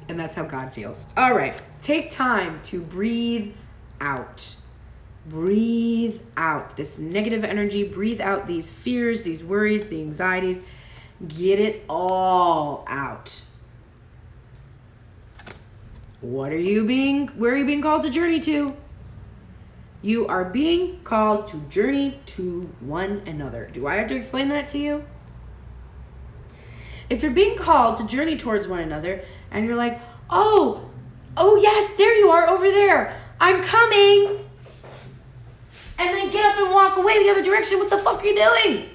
And that's how God feels. All right, take time to breathe out. Breathe out this negative energy. Breathe out these fears, these worries, the anxieties. Get it all out. Where are you being called to journey to? You are being called to journey to one another. Do I have to explain that to you? If you're being called to journey towards one another and you're like, oh yes, there you are over there. I'm coming. And then get up and walk away the other direction. What the fuck are you doing?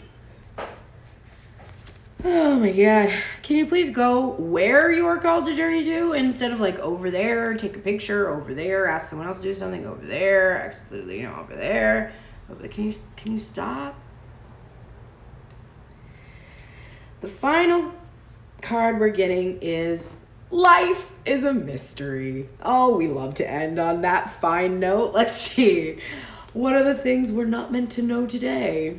Oh my God. Can you please go where you are called to journey to instead of like over there, take a picture over there, ask someone else to do something over there, over there. Can you stop? The final card we're getting is life is a mystery. Oh, we love to end on that fine note. Let's see. What are the things we're not meant to know today?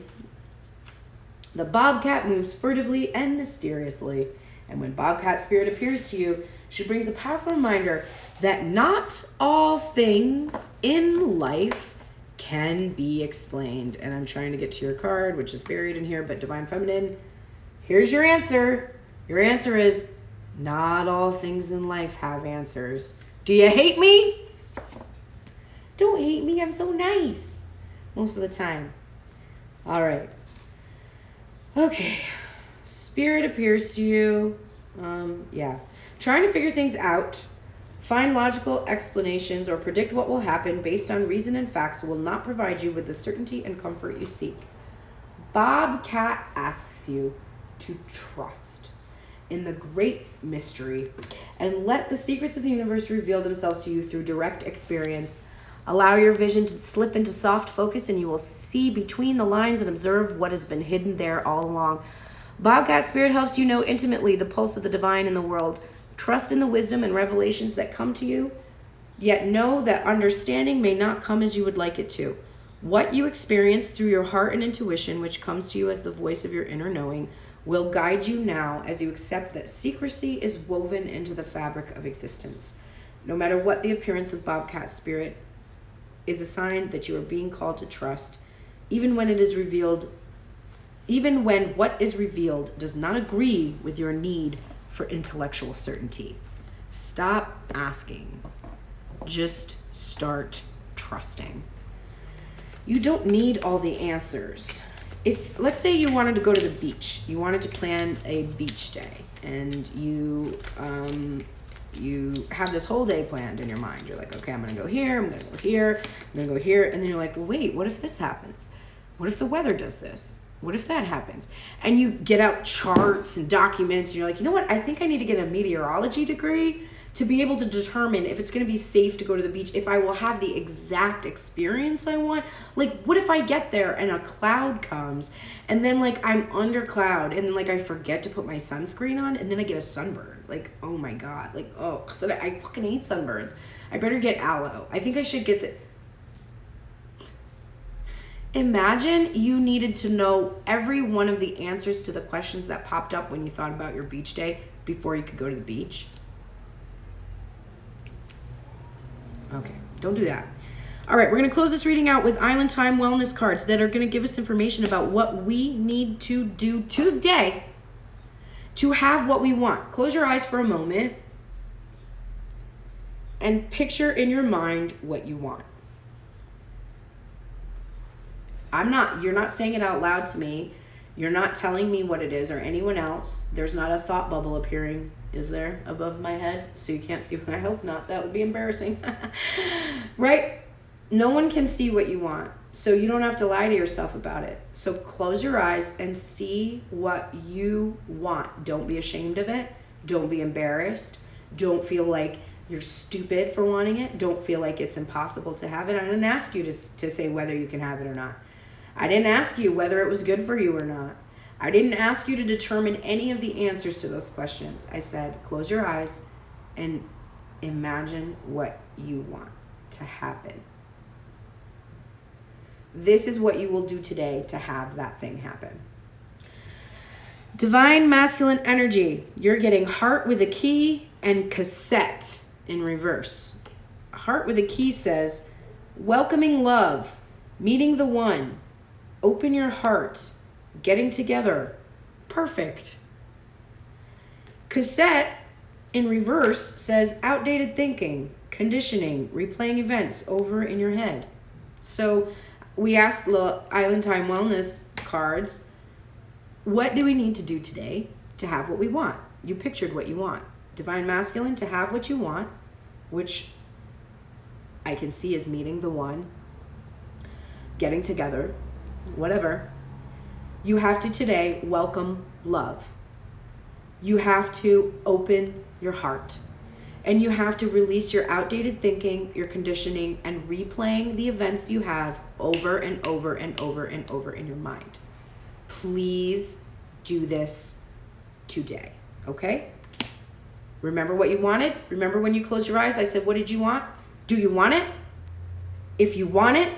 The bobcat moves furtively and mysteriously, and when bobcat spirit appears to you, she brings a powerful reminder that not all things in life can be explained. And I'm trying to get to your card, which is buried in here, but Divine Feminine, here's your answer. Your answer is, not all things in life have answers. Do you hate me? Don't hate me, I'm so nice. Most of the time. All right. Okay, spirit appears to you, trying to figure things out, find logical explanations, or predict what will happen based on reason and facts will not provide you with the certainty and comfort you seek. Bobcat asks you to trust in the great mystery and let the secrets of the universe reveal themselves to you through direct experience. Allow your vision to slip into soft focus and you will see between the lines and observe what has been hidden there all along. Bobcat Spirit helps you know intimately the pulse of the divine in the world. Trust in the wisdom and revelations that come to you, yet know that understanding may not come as you would like it to. What you experience through your heart and intuition, which comes to you as the voice of your inner knowing, will guide you now as you accept that secrecy is woven into the fabric of existence. No matter what the appearance of Bobcat spirit is a sign that you are being called to trust, even when what is revealed does not agree with your need for intellectual certainty. Stop asking. Just start trusting. You don't need all the answers. If, let's say you wanted to go to the beach, you wanted to plan a beach day, and you have this whole day planned in your mind. You're like, okay, I'm gonna go here, I'm gonna go here, I'm gonna go here, and then you're like, well, wait, what if this happens? What if the weather does this? What if that happens? And you get out charts and documents, and you're like, you know what? I think I need to get a meteorology degree to be able to determine if it's going to be safe to go to the beach, if I will have the exact experience I want. Like, what if I get there and a cloud comes, and then like I'm under cloud, and then like I forget to put my sunscreen on, and then I get a sunburn? Like, oh my God, like, oh, I fucking hate sunburns. I better get aloe. I think I should get the... Imagine you needed to know every one of the answers to the questions that popped up when you thought about your beach day before you could go to the beach. Okay, don't do that. All right, we're going to close this reading out with Island Time Wellness cards that are going to give us information about what we need to do today to have what we want. Close your eyes for a moment and picture in your mind what you want. You're not saying it out loud to me. You're not telling me what it is or anyone else. There's not a thought bubble appearing, is there, above my head? So you can't see. I hope not. That would be embarrassing. Right? No one can see what you want. So you don't have to lie to yourself about it. So close your eyes and see what you want. Don't be ashamed of it. Don't be embarrassed. Don't feel like you're stupid for wanting it. Don't feel like it's impossible to have it. I didn't ask you to say whether you can have it or not. I didn't ask you whether it was good for you or not. I didn't ask you to determine any of the answers to those questions. I said, close your eyes and imagine what you want to happen. This is what you will do today to have that thing happen. Divine masculine energy. You're getting heart with a key and cassette in reverse. Heart with a key says, welcoming love, meeting the one, open your heart, getting together, perfect. Cassette in reverse says outdated thinking, conditioning, replaying events over in your head. So we asked the Island Time Wellness cards, what do we need to do today to have what we want? You pictured what you want. Divine masculine, to have what you want, which I can see as meeting the one, getting together, whatever. You have to today welcome love. You have to open your heart. And you have to release your outdated thinking, your conditioning, and replaying the events you have over and over and over and over in your mind. Please do this today, okay? Remember what you wanted? Remember when you closed your eyes, I said, what did you want? Do you want it? If you want it,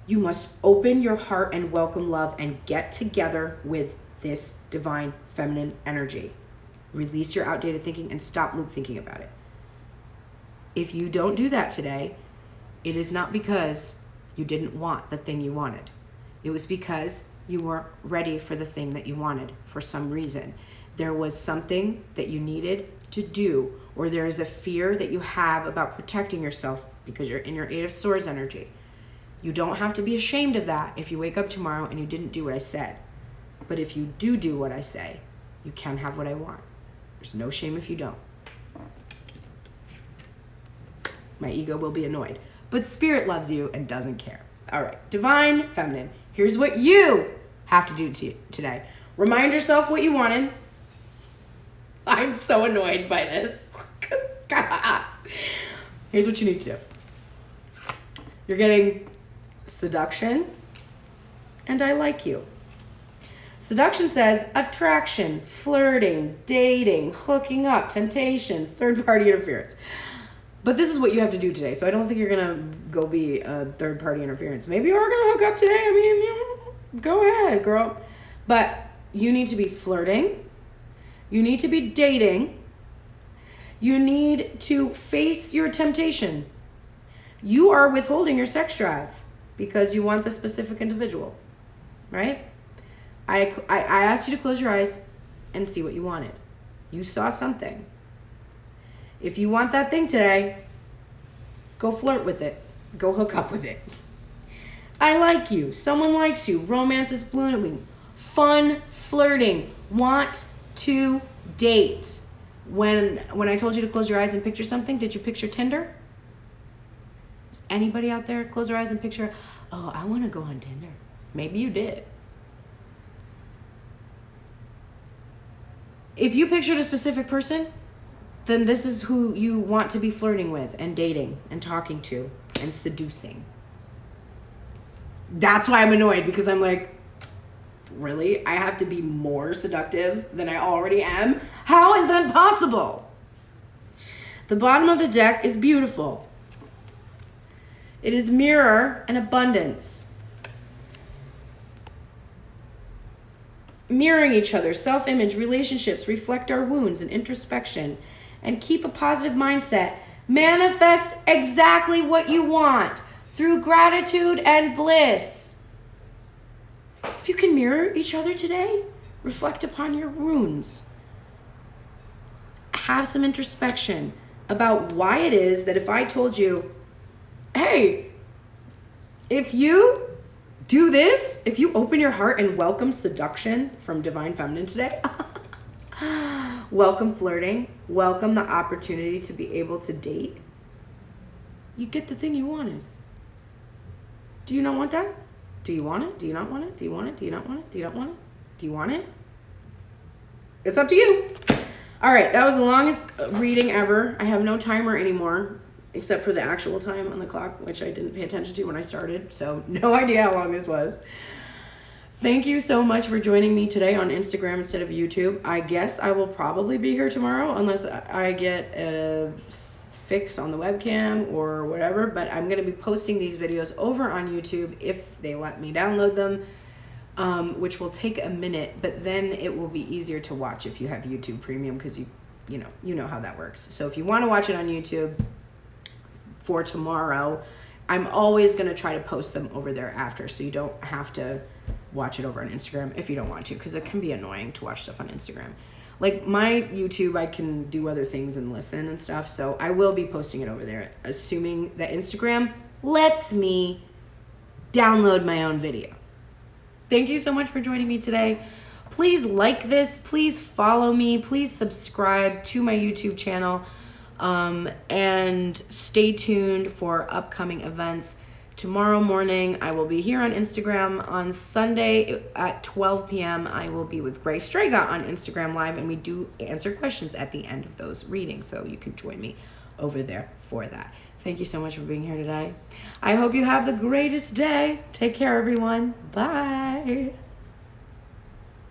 you must open your heart and welcome love and get together with this divine feminine energy. Release your outdated thinking and stop loop thinking about it. If you don't do that today, it is not because you didn't want the thing you wanted. It was because you weren't ready for the thing that you wanted for some reason. There was something that you needed to do, or there is a fear that you have about protecting yourself because you're in your Eight of Swords energy. You don't have to be ashamed of that if you wake up tomorrow and you didn't do what I said. But if you do what I say, you can have what I want. There's no shame if you don't. My ego will be annoyed. But spirit loves you and doesn't care. All right, divine feminine. Here's what you have to do today. Remind yourself what you wanted. I'm so annoyed by this. Here's what you need to do. You're getting seduction, and I like you. Seduction says attraction, flirting, dating, hooking up, temptation, third-party interference. But this is what you have to do today. So I don't think you're going to go be a third-party interference. Maybe you are going to hook up today. I mean, go ahead, girl. But you need to be flirting. You need to be dating. You need to face your temptation. You are withholding your sex drive because you want the specific individual, right? I asked you to close your eyes and see what you wanted. You saw something. If you want that thing today, go flirt with it. Go hook up with it. I like you. Someone likes you. Romance is blooming. Fun flirting. Want to date. When I told you to close your eyes and picture something, did you picture Tinder? Does anybody out there close their eyes and picture, oh, I want to go on Tinder? Maybe you did. If you pictured a specific person, then this is who you want to be flirting with and dating and talking to and seducing. That's why I'm annoyed, because I'm like, really? I have to be more seductive than I already am? How is that possible? The bottom of the deck is beautiful. It is mirror and abundance. Mirroring each other, self-image, relationships, reflect our wounds and introspection, and keep a positive mindset. Manifest exactly what you want through gratitude and bliss. If you can mirror each other today, reflect upon your wounds. Have some introspection about why it is that if I told you, hey, if you do this, if you open your heart and welcome seduction from Divine Feminine today, welcome flirting, welcome the opportunity to be able to date, you get the thing you wanted. Do you not want that? Do you want it? Do you not want it? Do you want it? Do you not want it? Do you not want it? Do you want it? It's up to you. All right, that was the longest reading ever. I have no timer anymore, except for the actual time on the clock, which I didn't pay attention to when I started, so no idea how long this was. Thank you so much for joining me today on Instagram instead of YouTube. I guess I will probably be here tomorrow unless I get a fix on the webcam or whatever, but I'm going to be posting these videos over on YouTube if they let me download them, which will take a minute, but then it will be easier to watch if you have YouTube Premium, because you know how that works. So if you want to watch it on YouTube for tomorrow, I'm always going to try to post them over there after, so you don't have to watch it over on Instagram if you don't want to, because it can be annoying to watch stuff on Instagram. Like my YouTube, I can do other things and listen and stuff, so I will be posting it over there, assuming that Instagram lets me download my own video. Thank you so much for joining me today. Please like this, please follow me, please subscribe to my YouTube channel, and stay tuned for upcoming events. Tomorrow morning, I will be here on Instagram. On Sunday at 12 p.m., I will be with Grace Strega on Instagram Live, and we do answer questions at the end of those readings, so you can join me over there for that. Thank you so much for being here today. I hope you have the greatest day. Take care, everyone. Bye.